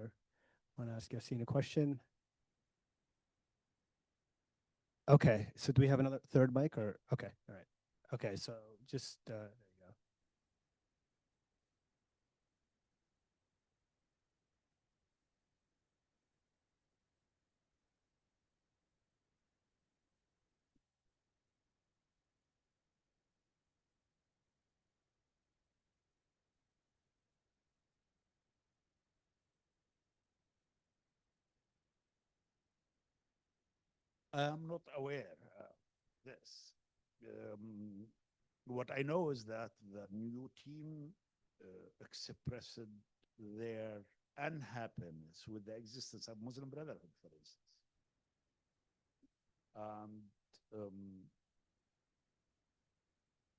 want to ask Yassin a question. Okay, so do we have another third mic, or okay, all right. Okay, so just there you go. I'm not aware of this. What I know is that the new team expressed their unhappiness with the existence of Muslim Brotherhood, for instance. And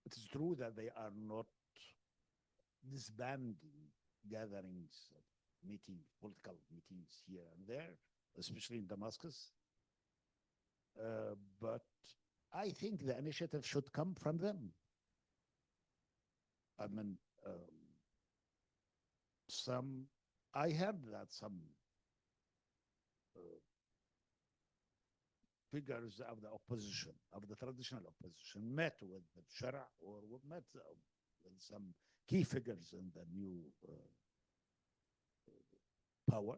it is true that they are not disbanding gatherings, political meetings here and there, especially in Damascus. But I think the initiative should come from them. I mean, I heard that some figures of the opposition, of the traditional opposition, met with the Shara or met with some key figures in the new power.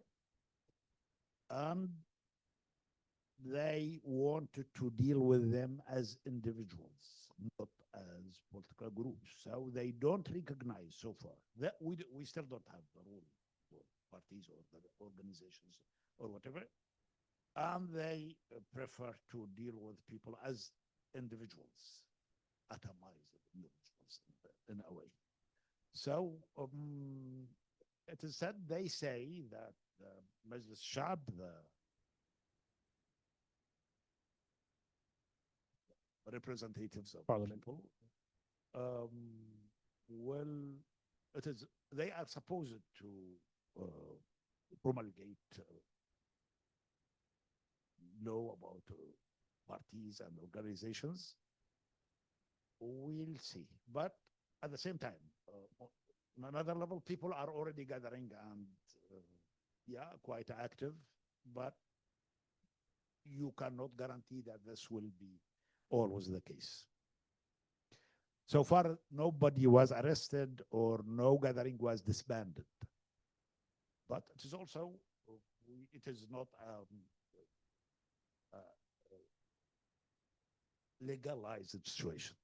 And they wanted to deal with them as individuals, not as political groups. So they don't recognize so far that we still don't have the rule for parties or the organizations or whatever. And they prefer to deal with people as individuals, atomized individuals in a way. So it is said, they say that the Majlis Shab, the representatives of Parliament. people, well, it is, they are supposed to promulgate law about parties and organizations. We'll see. But at the same time, on another level, people are already gathering and, yeah, quite active, but you cannot guarantee that this will be always the case. So far, nobody was arrested or no gathering was disbanded. But it is also, it is not legalized situation.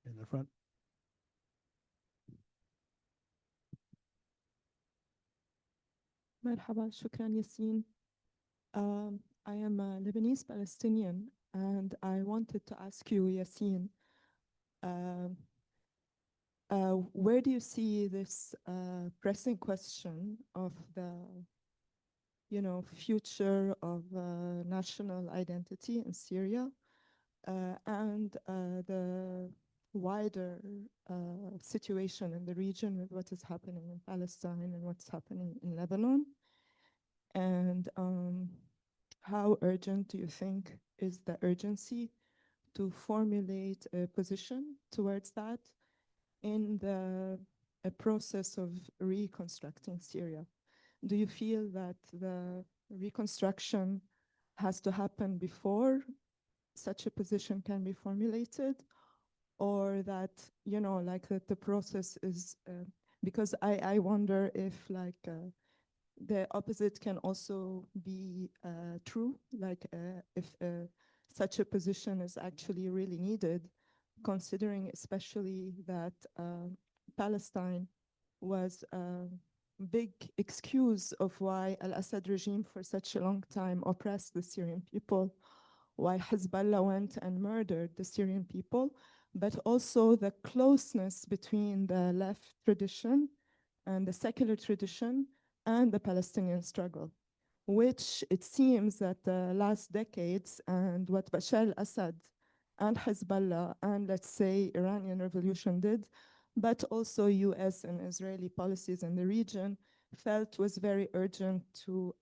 In the front. مرحبا, شكرا ياسين. I am a Lebanese Palestinian, and I wanted to ask you, Yassin, where do you see this pressing question of the, future of national identity in Syria and the wider situation in the region with what is happening in Palestine and what's happening in Lebanon? And how urgent do you think is the urgency to formulate a position towards that in a process of reconstructing Syria? Do you feel that the reconstruction has to happen before such a position can be formulated, or that, that the process is, because I wonder if the opposite can also be true, if such a position is actually really needed, considering especially that Palestine was a big excuse of why al-Assad regime for such a long time oppressed the Syrian people, why Hezbollah went and murdered the Syrian people, but also the closeness between the left tradition and the secular tradition and the Palestinian struggle, which it seems that the last decades and what Bashar al-Assad and Hezbollah and, let's say, Iranian revolution did, but also US and Israeli policies in the region, felt was very urgent to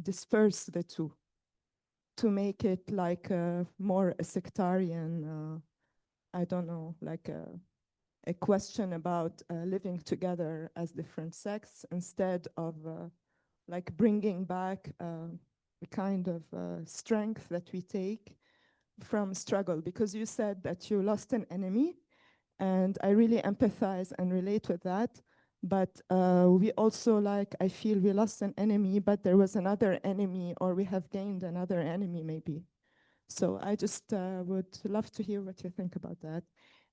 disperse the two, to make it like more a sectarian, I don't know, like a question about living together as different sects, instead of like bringing back the kind of strength that we take from struggle. Because you said that you lost an enemy, and I really empathize and relate with that. But we also, I feel we lost an enemy, but there was another enemy, or we have gained another enemy maybe. So I just would love to hear what you think about that.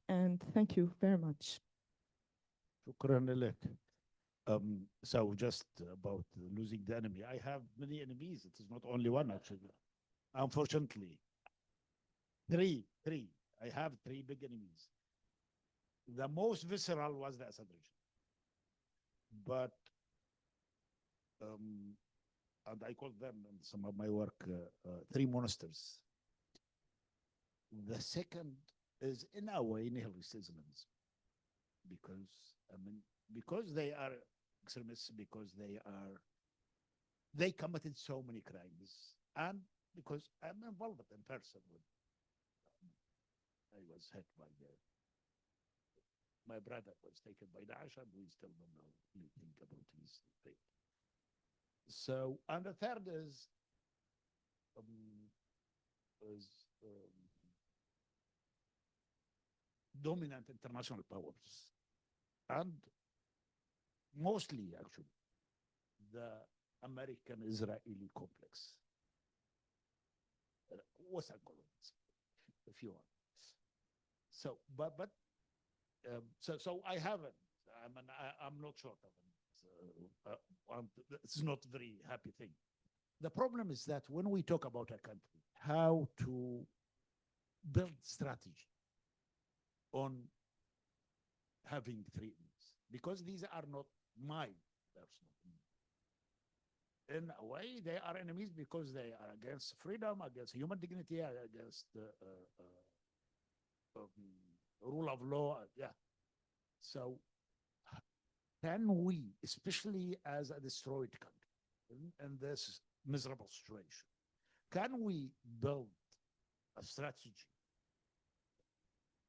And thank you very much. Shukran lak. So just about losing the enemy, I have many enemies. It is not only one, actually. Unfortunately, three. I have three big enemies. The most visceral was the Assad regime. But, and I call them in some of my work, three monsters. The second is, in a way, nihilist Islamism. Because they are extremists, because they committed so many crimes, and because I'm involved in person with, I was hit by my brother was taken by Daesh, and we still don't know anything about his fate. So, and the third is dominant international powers, and mostly actually the American-Israeli complex. Western colonies, if you want. So, so I haven't. I'm not sure of it. It's not a very happy thing. The problem is that when we talk about a country, how to build strategy on having three enemies, because these are not my personal enemies. In a way, they are enemies because they are against freedom, against human dignity, against rule of law. Yeah. So can we, especially as a destroyed country in this miserable situation, can we build a strategy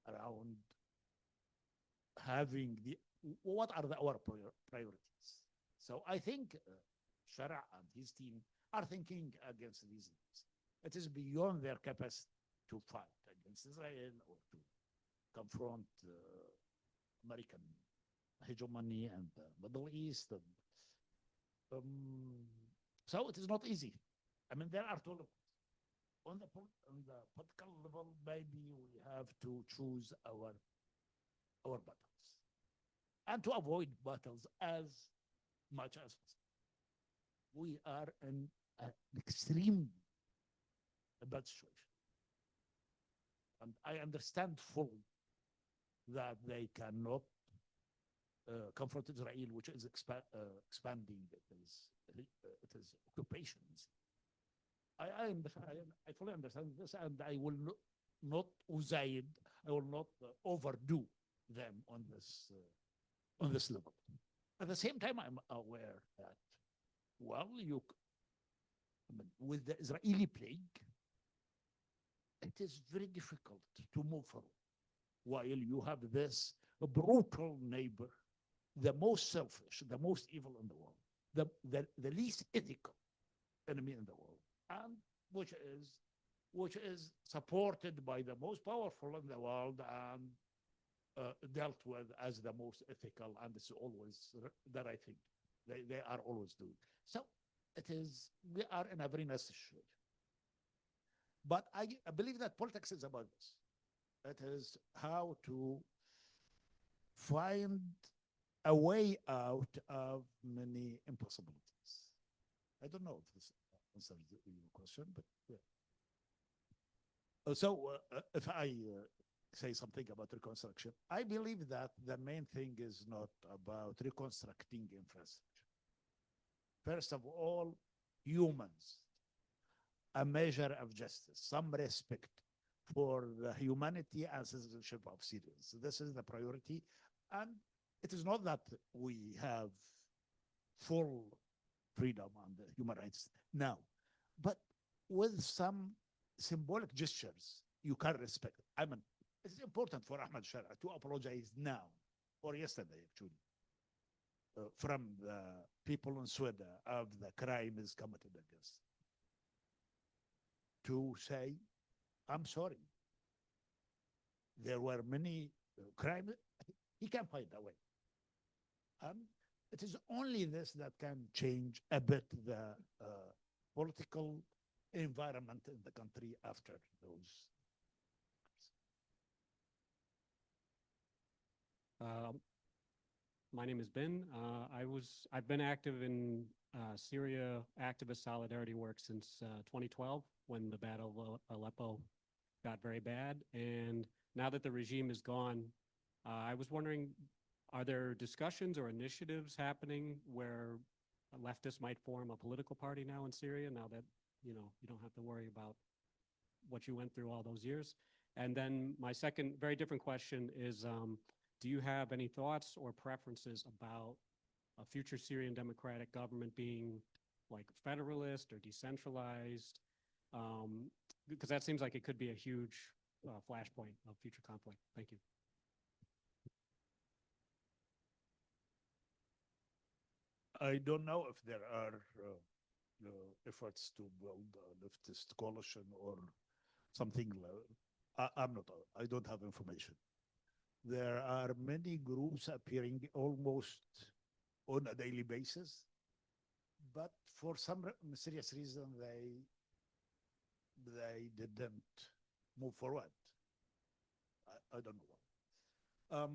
around having what are our priorities? So I think Shara and his team are thinking against these things. It is beyond their capacity to fight against Israel or to confront American hegemony and the Middle East. So it is not easy. I mean, there are two levels. On the political level, maybe we have to choose our battles and to avoid battles as much as possible. We are in an extreme bad situation. And I understand fully that they cannot confront Israel, which is expanding. It is occupations. I fully understand this, and I will not uzayid. I will not overdo them on this level. At the same time, I'm aware that, well, with the Israeli plague, it is very difficult to move forward while you have this brutal neighbor, the most selfish, the most evil in the world, the least ethical enemy in the world, and which is supported by the most powerful in the world and dealt with as the most ethical, and it's always that I think they are always doing. So we are in a very nice situation. But I believe that politics is about this. It is how to find a way out of many impossibilities. I don't know if this answers your question, but yeah. So if I say something about reconstruction, I believe that the main thing is not about reconstructing infrastructure. First of all, humans, a measure of justice, some respect for the humanity and citizenship of Syrians. This is the priority. And it is not that we have full freedom and human rights now, but with some symbolic gestures, you can respect it. I mean, it's important for Ahmed Shara to apologize now, or yesterday actually, from the people in Sweden of the crime is committed against. To say, I'm sorry. There were many crimes. He can find a way. It is only this that can change a bit the political environment in the country after those. My name is Ben. I've been active in Syria activist solidarity work since 2012, when the Battle of Aleppo got very bad. And now that the regime is gone, I was wondering, are there discussions or initiatives happening where leftists might form a political party now in Syria, now that you don't have to worry about what you went through all those years? And then my second very different question is, do you have any thoughts or preferences about a future Syrian democratic government being like federalist or decentralized? Because that seems like it could be a huge flashpoint of future conflict. Thank you. I don't know if there are efforts to build a leftist coalition or something. I don't have information. There are many groups appearing almost on a daily basis, but for some mysterious reason, they didn't move forward. I don't know why.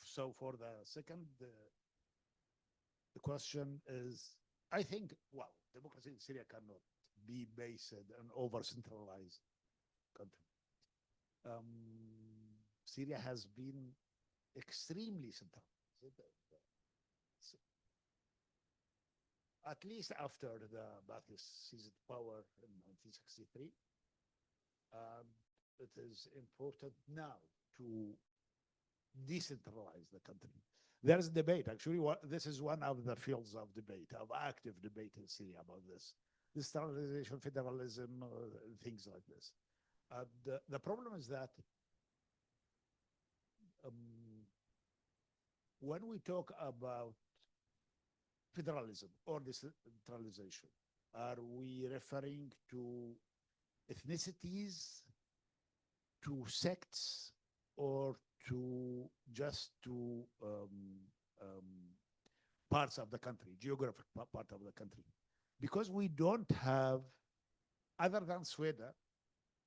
So for the second, the question is, I think, well, democracy in Syria cannot be based on over-centralized country. Syria has been extremely centralized. At least after the Ba'athist seized power in 1963, it is important now to decentralize the country. There's debate, actually. This is one of the fields of debate, of active debate in Syria about this. Decentralization, federalism, things like this. The problem is that when we talk about federalism or decentralization, are we referring to ethnicities, to sects, or to just to parts of the country, geographic part of the country? Because we don't have, other than Sweden,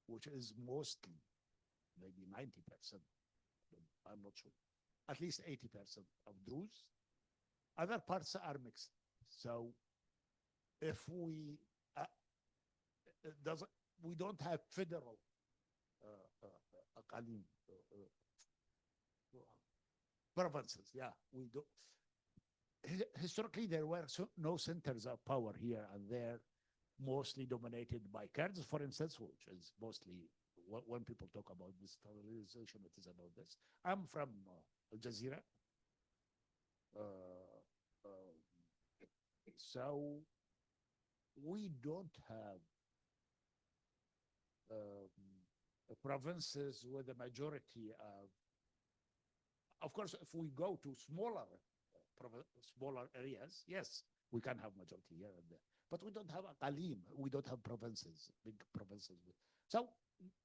which is mostly maybe 90%, I'm not sure, at least 80% of Druze, other parts are mixed. So if we we don't have federal provinces. Yeah, we do. Historically, there were no centers of power here, and they're mostly dominated by Kurds, for instance, which is mostly when people talk about decentralization, it is about this. I'm from Al Jazeera. So we don't have provinces with a majority of course, if we go to smaller areas, yes, we can have majority here and there. But we don't have aqalim, we don't have provinces, big provinces. So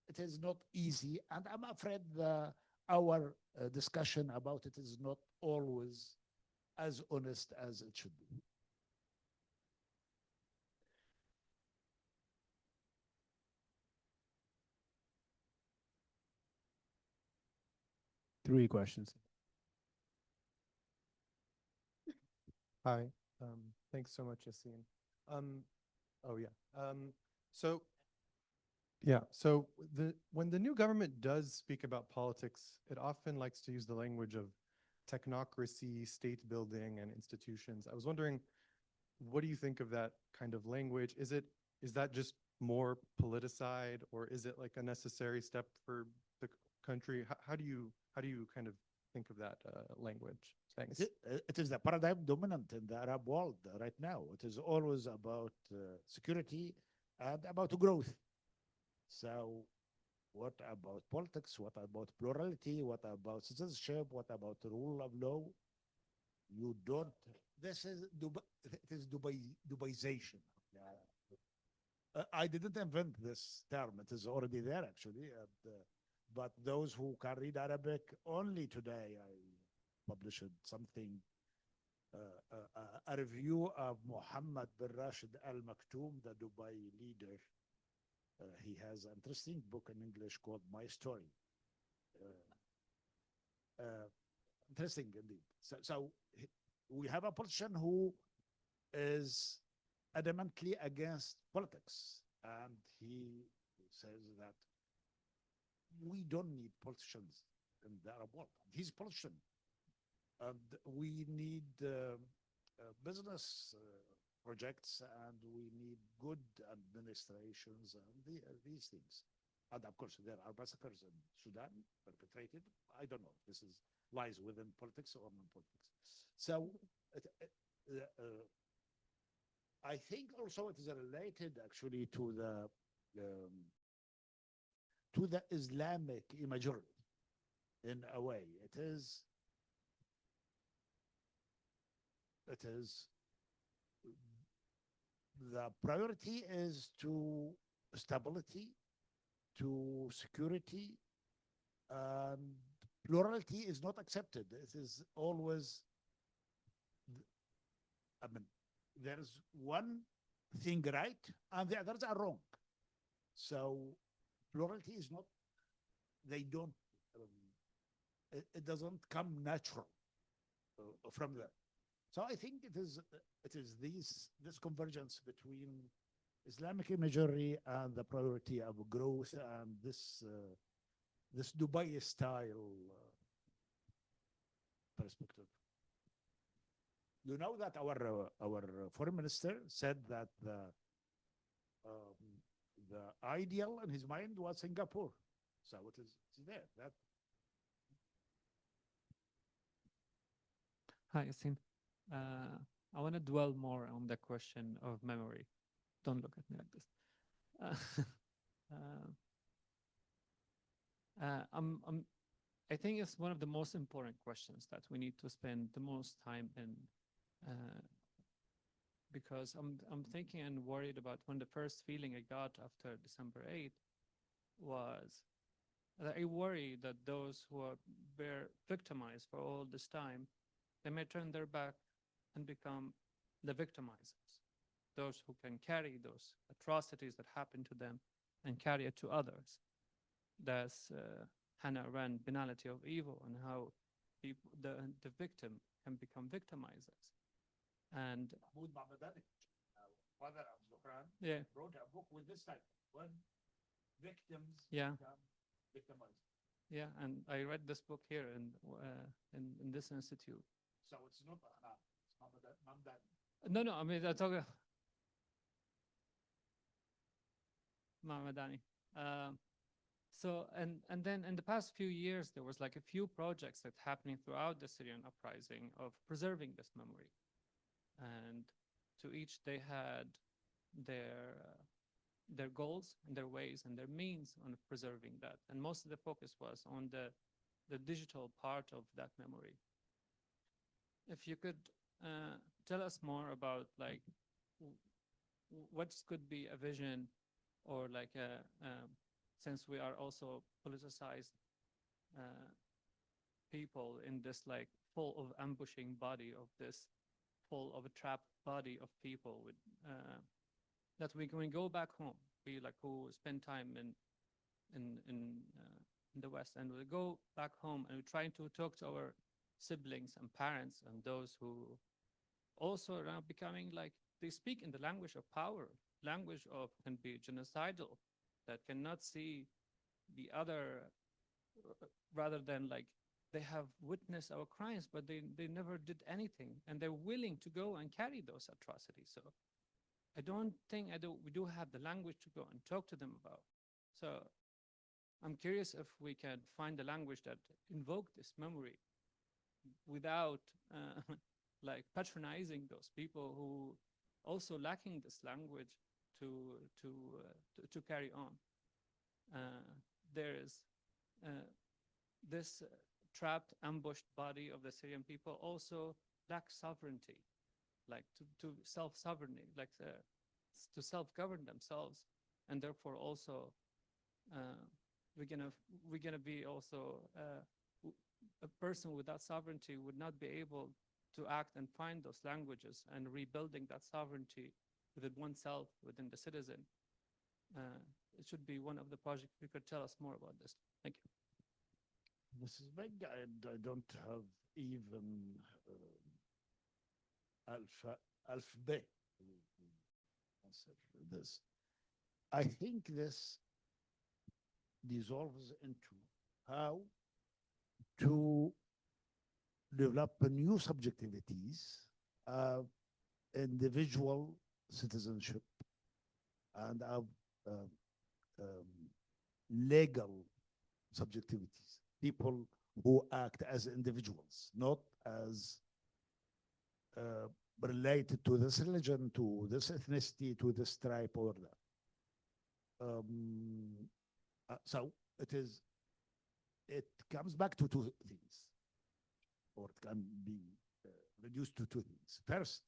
it is not easy, and I'm afraid our discussion about it is not always as honest as it should be. Three questions. Hi, thanks so much, Yassin. Oh yeah, so when the new government does speak about politics, it often likes to use the language of technocracy, state building, and institutions. I was wondering, what do you think of that kind of language? Is that just more politicized, or is it like a necessary step for the country? How do you kind of think of that language? Thanks. It is the paradigm dominant in the Arab world right now. It is always about security and about growth. So what about politics? What about plurality? What about citizenship? What about the rule of law? You don't. This is it is Dubaization. I didn't invent this term. It is already there, actually. But those who can read Arabic, only today I published something, a review of Mohammed bin Rashid Al Maktoum, the Dubai leader. He has an interesting book in English called My Story. Interesting indeed. So we have a politician who is adamantly against politics, and he says that we don't need politicians in the Arab world. He's a politician. And we need business projects, and we need good administrations, and these things. And of course, there are massacres in Sudan perpetrated. I don't know if this lies within politics or non-politics. So I think also it is related actually to the Islamic imagery in a way. It is the priority is to stability, to security, and plurality is not accepted. It is always, I mean, there's one thing right and the others are wrong. So plurality is not, they don't, it doesn't come natural from that. So I think it is this convergence between Islamic imagery and the priority of growth and this Dubai style perspective. You know that our foreign minister said that the ideal in his mind was Singapore. So it's there. That Hi, Yassin. I want to dwell more on the question of memory. Don't look at me like this. I think it's one of the most important questions that we need to spend the most time in, because I'm thinking and worried about when the first feeling I got after December 8th was that I worry that those who were victimized for all this time, they may turn their back and become the victimizers, those who can carry those atrocities that happen to them and carry it to others. That's Hannah Arendt, banality of evil, and how people, the victim can become victimizers. And Mahmoud Mahmadani, father of Zuhran, yeah, wrote a book with this title, When Victims Yeah. Become Victimized. yeah, and I read this book here in this institute. So it's not it's Mahmadani. No, I mean, I talk Mahmadani. So, and then in the past few years, there was like a few projects that happening throughout the Syrian uprising of preserving this memory. And to each, they had their goals and their ways and their means on preserving that. And most of the focus was on the digital part of that memory. If you could tell us more about like what could be a vision, or like since we are also politicized people in this like full of ambushing body of this full of a trapped body of people with that we can go back home, we like who spend time in the West, and we go back home and we're trying to talk to our siblings and parents and those who also are now becoming like they speak in the language of power, language of can be genocidal, that cannot see the other, rather than like they have witnessed our crimes, but they never did anything, and they're willing to go and carry those atrocities. So I don't think we do have the language to go and talk to them about. So I'm curious if we can find a language that invoke this memory without like patronizing those people who also lacking this language to carry on. There is this trapped, ambushed body of the Syrian people also lack sovereignty, like to self-sovereignty, like to self-govern themselves, and therefore also we're gonna be also a person without sovereignty would not be able to act and find those languages and rebuilding that sovereignty within oneself, within the citizen. It should be one of the projects. You could tell us more about this. Thank you. This is big. I don't have even alphabet to answer this. I think this dissolves into how to develop new subjectivities of individual citizenship and of legal subjectivities, people who act as individuals, not as related to this religion, to this ethnicity, to this tribe or that. So it comes back to two things, or it can be reduced to two things. First,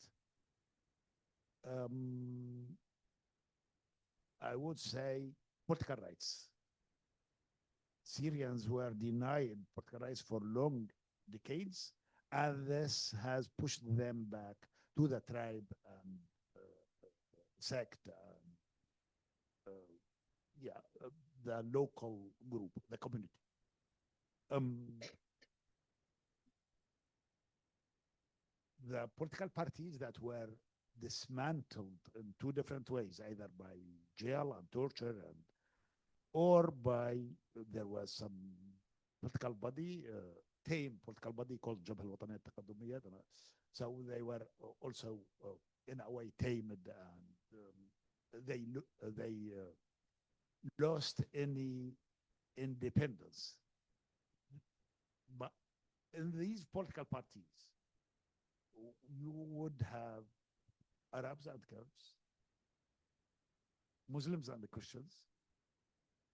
I would say political rights. Syrians were denied political rights for long decades, and this has pushed them back to the tribe and sect, the local group, the community. The political parties that were dismantled in two different ways, either by jail and torture, or by, there was some political body, tame political body called Jabha al-Wataniyya al-Taqaddumiyya. So they were also in a way tamed, and they lost any independence. But in these political parties, you would have Arabs and Kurds, Muslims and the Christians,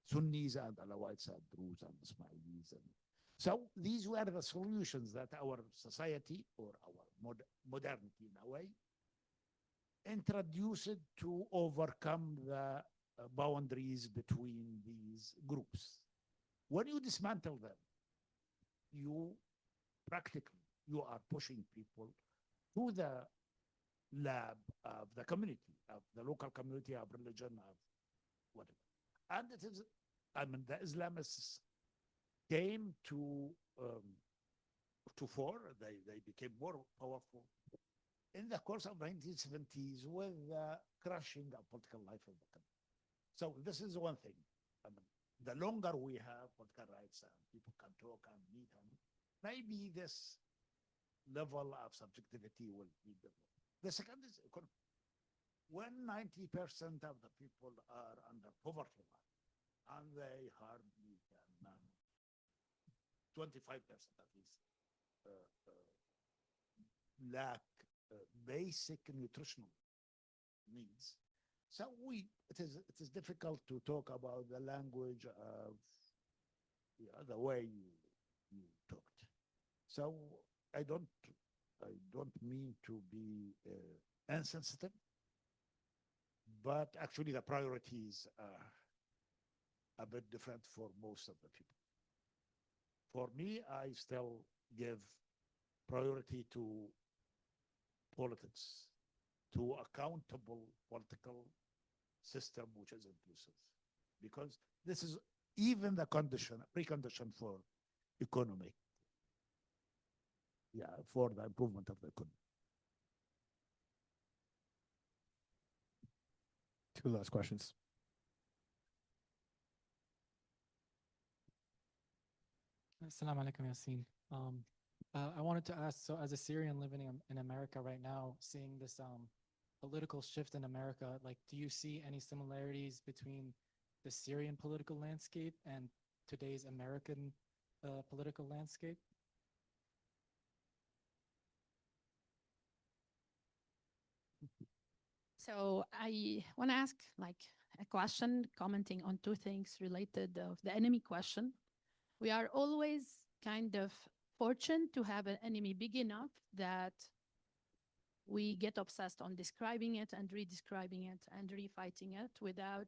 Sunnis and Alawites and Druze and Ismailis. So these were the solutions that our society, or our modernity in a way, introduced to overcome the boundaries between these groups. When you dismantle them, you are pushing people to the lab of the community, of the local community, of religion, of whatever. And it is, the Islamists came to fore. They became more powerful in the course of 1970s with the crushing of political life of the country. So this is one thing. The longer we have political rights and people can talk and meet, and maybe this level of subjectivity will be developed. The second is economy. When 90% of the people are under poverty line, and they hardly can 25% at least lack basic nutritional needs. So it is difficult to talk about the language of the way you talked. So I don't mean to be insensitive, but actually the priorities are a bit different for most of the people. For me, I still give priority to politics, to accountable political system which is inclusive, because this is even the precondition for economic, for the improvement of the economy. Two last questions. Assalamu alaikum, Yassin. I wanted to ask, so as a Syrian living in America right now, seeing this political shift in America, like, do you see any similarities between the Syrian political landscape and today's American political landscape? So I want to ask like a question commenting on two things related of the enemy question. We are always kind of fortunate to have an enemy big enough that we get obsessed on describing it and redescribing it and refighting it without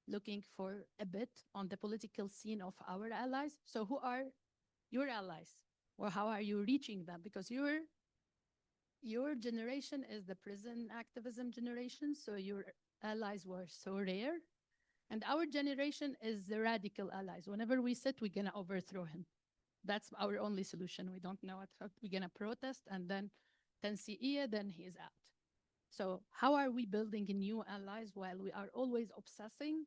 looking for a bit on the political scene of our allies. So who are your allies? Or how are you reaching them? Because your generation is the prison activism generation, so your allies were so rare. And our generation is the radical allies. Whenever we sit, we're going to overthrow him. That's our only solution. We don't know what we're going to protest, and then Tansi'iyya, then he's out. So how are we building new allies while we are always obsessing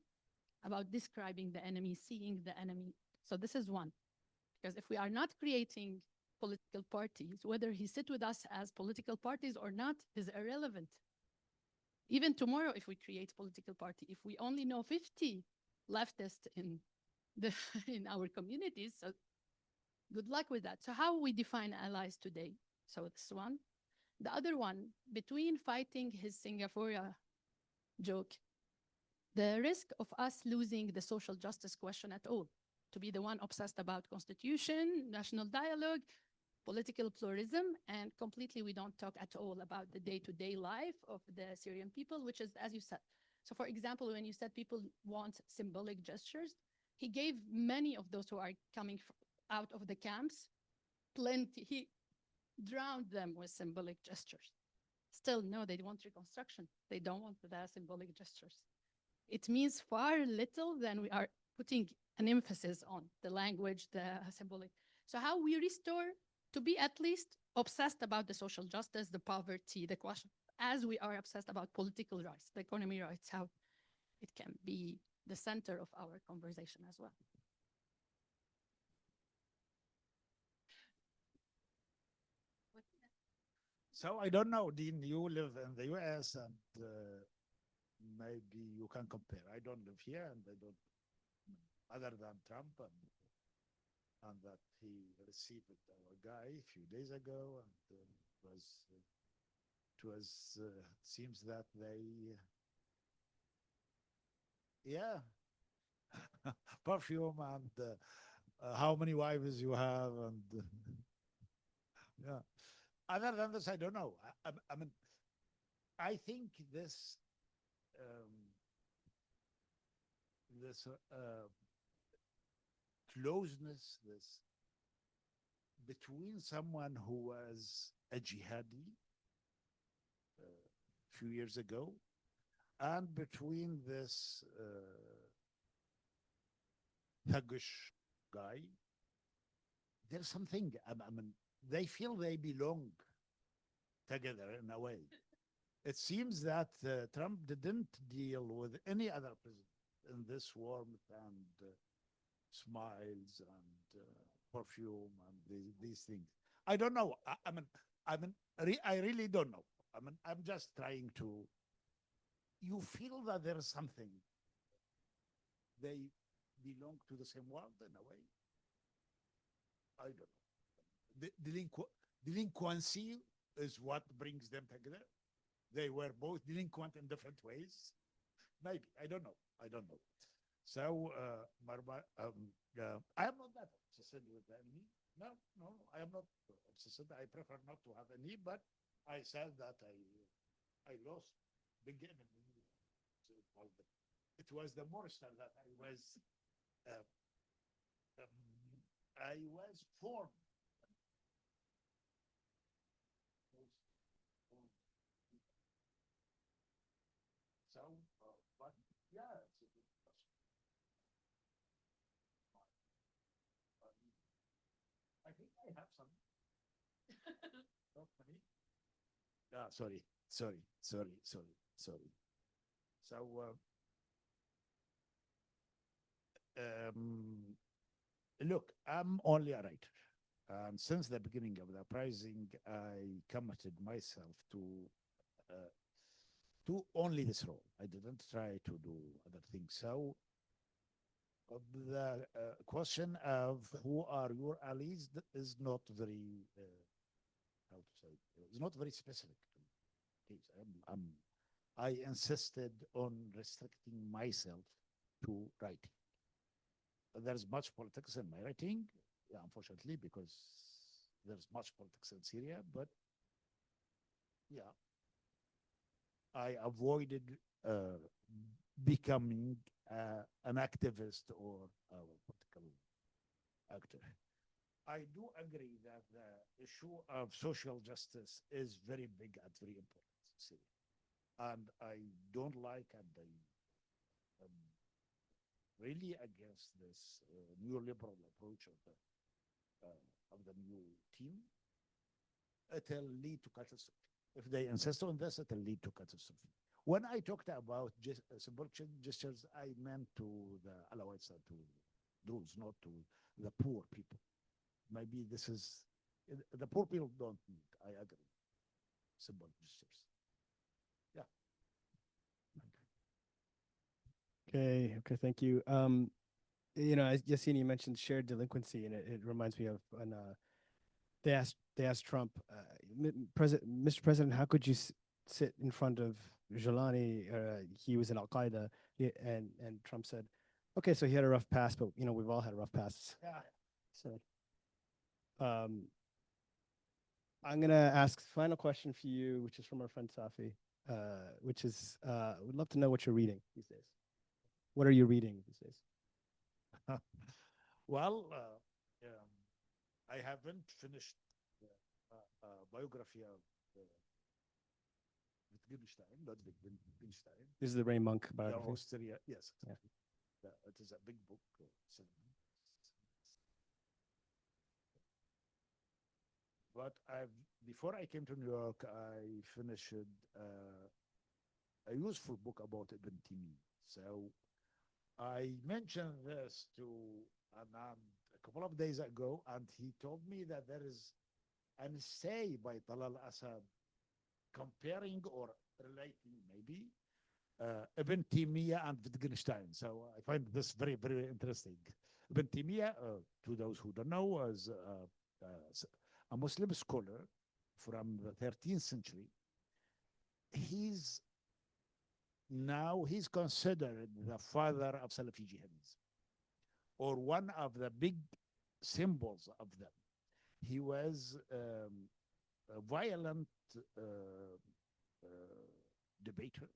about describing the enemy, seeing the enemy? So this is one. Because if we are not creating political parties, whether he sit with us as political parties or not is irrelevant. Even tomorrow, if we create political party, if we only know 50 leftists in our communities, so good luck with that. So how we define allies today? So this one. The other one, between fighting his Singapore joke, the risk of us losing the social justice question at all, to be the one obsessed about constitution, national dialogue, political pluralism, and completely we don't talk at all about the day-to-day life of the Syrian people, which is, as you said. So for example, when you said people want symbolic gestures, he gave many of those who are coming out of the camps plenty. He drowned them with symbolic gestures. still no, they want reconstruction. They don't want the symbolic gestures. It means far little than we are putting an emphasis on the language, the symbolic. So how we restore to be at least obsessed about the social justice, the poverty, the question, as we are obsessed about political rights, the economy rights, how it can be the center of our conversation as well. So I don't know, Dean, you live in the US and maybe you can compare. I don't live here and I don't, other than Trump and that he received our guy a few days ago and it was seems that they, yeah, perfume and how many wives you have and yeah. Other than this, I don't know. I mean, I think this closeness, this between someone who was a jihadi a few years ago and between this thuggish guy, there's something. I mean, they feel they belong together in a way. It seems that Trump didn't deal with any other president in this warmth and smiles and perfume and these things. I don't know. I really don't know. I mean, I'm just trying to. You feel that there is something. They belong to the same world in a way. I don't know. Delinquency is what brings them together. They were both delinquent in different ways. Maybe. I don't know. So, Marwa, I am not that obsessed with the enemy. No, I am not obsessed. I prefer not to have any, but I said that I lost big enemy. It was the monster that I was formed. So, but yeah, it's a good question. I think I have some. Not many. Sorry. So, look, I'm only a writer. And since the beginning of the uprising, I committed myself to only this role. I didn't try to do other things. So the question of who are your allies is not very, how to say, it's not very specific. I insisted on restricting myself to writing. There's much politics in my writing, unfortunately, because there's much politics in Syria, but yeah, I avoided becoming an activist or a political actor. I do agree that the issue of social justice is very big and very important in Syria. And I don't like and I'm really against this neoliberal approach of the new team. It'll lead to catastrophe. If they insist on this, it'll lead to catastrophe. When I talked about symbolic gestures, I meant to the Alawites and to Druze, not to the poor people. Maybe this is, the poor people don't need, I agree, symbolic gestures. Yeah. Okay, thank you. As Yassin, you mentioned shared delinquency, and it reminds me of when they asked Trump, Mr. President, how could you sit in front of Jolani? He was in Al Qaeda, and Trump said, okay, so he had a rough past, but we've all had rough pasts. Yeah. So, I'm gonna ask final question for you, which is from our friend Saphe, which is, we'd love to know what you're reading these days. What are you reading these days? Well, I haven't finished the biography of Wittgenstein, Ludwig Wittgenstein. This is the Ray Monk The biography. Austria, yes. Yeah. It is a big book. But before I came to New York, I finished a useful book about Ibn Taymiyyah. So I mentioned this to Anand a couple of days ago, and he told me that there is an essay by Talal Asad comparing or relating maybe Ibn Taymiyyah and Wittgenstein. So I find this very, very interesting. Ibn Taymiyyah, to those who don't know, was a Muslim scholar from the 13th century. He's considered the father of Salafi jihadism, or one of the big symbols of them. He was a violent debater,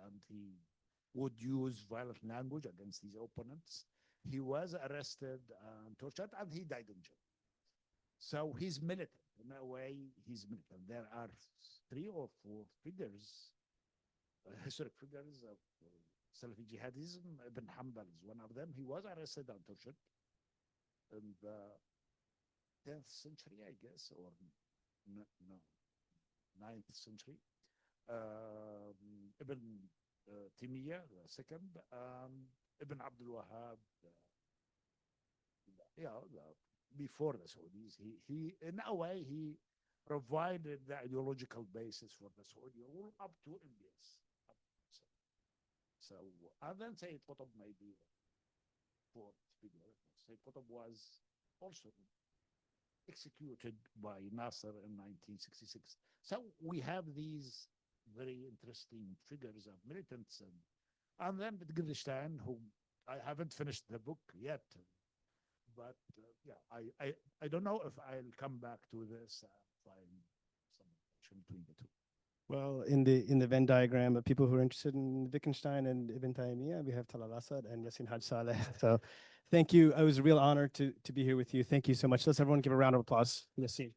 and he would use violent language against his opponents. He was arrested and tortured, and he died in jail. So he's militant. In a way, he's militant. There are 3 or 4 figures, historic figures of Salafi jihadism. Ibn Hanbal is one of them. He was arrested and tortured in the 10th century, I guess, or no, 9th century. Ibn Taymiyyah, the second, Ibn Abdul Wahhab, before the Saudis. He, in a way, he provided the ideological basis for the Saudi rule up to India's. So, and then Sayyid Qutb may be the 4th figure. Sayyid Qutb was also executed by Nasser in 1966. So we have these very interesting figures of militants, and then Wittgenstein, who I haven't finished the book yet, but I don't know if I'll come back to this find some connection between the two. Well, in the Venn diagram of people who are interested in Wittgenstein and Ibn Taymiyyah, we have Talal Asad and Yassin Al-Haj Saleh. So thank you. It was a real honor to be here with you. Thank you so much. Let's everyone give a round of applause. Yassin.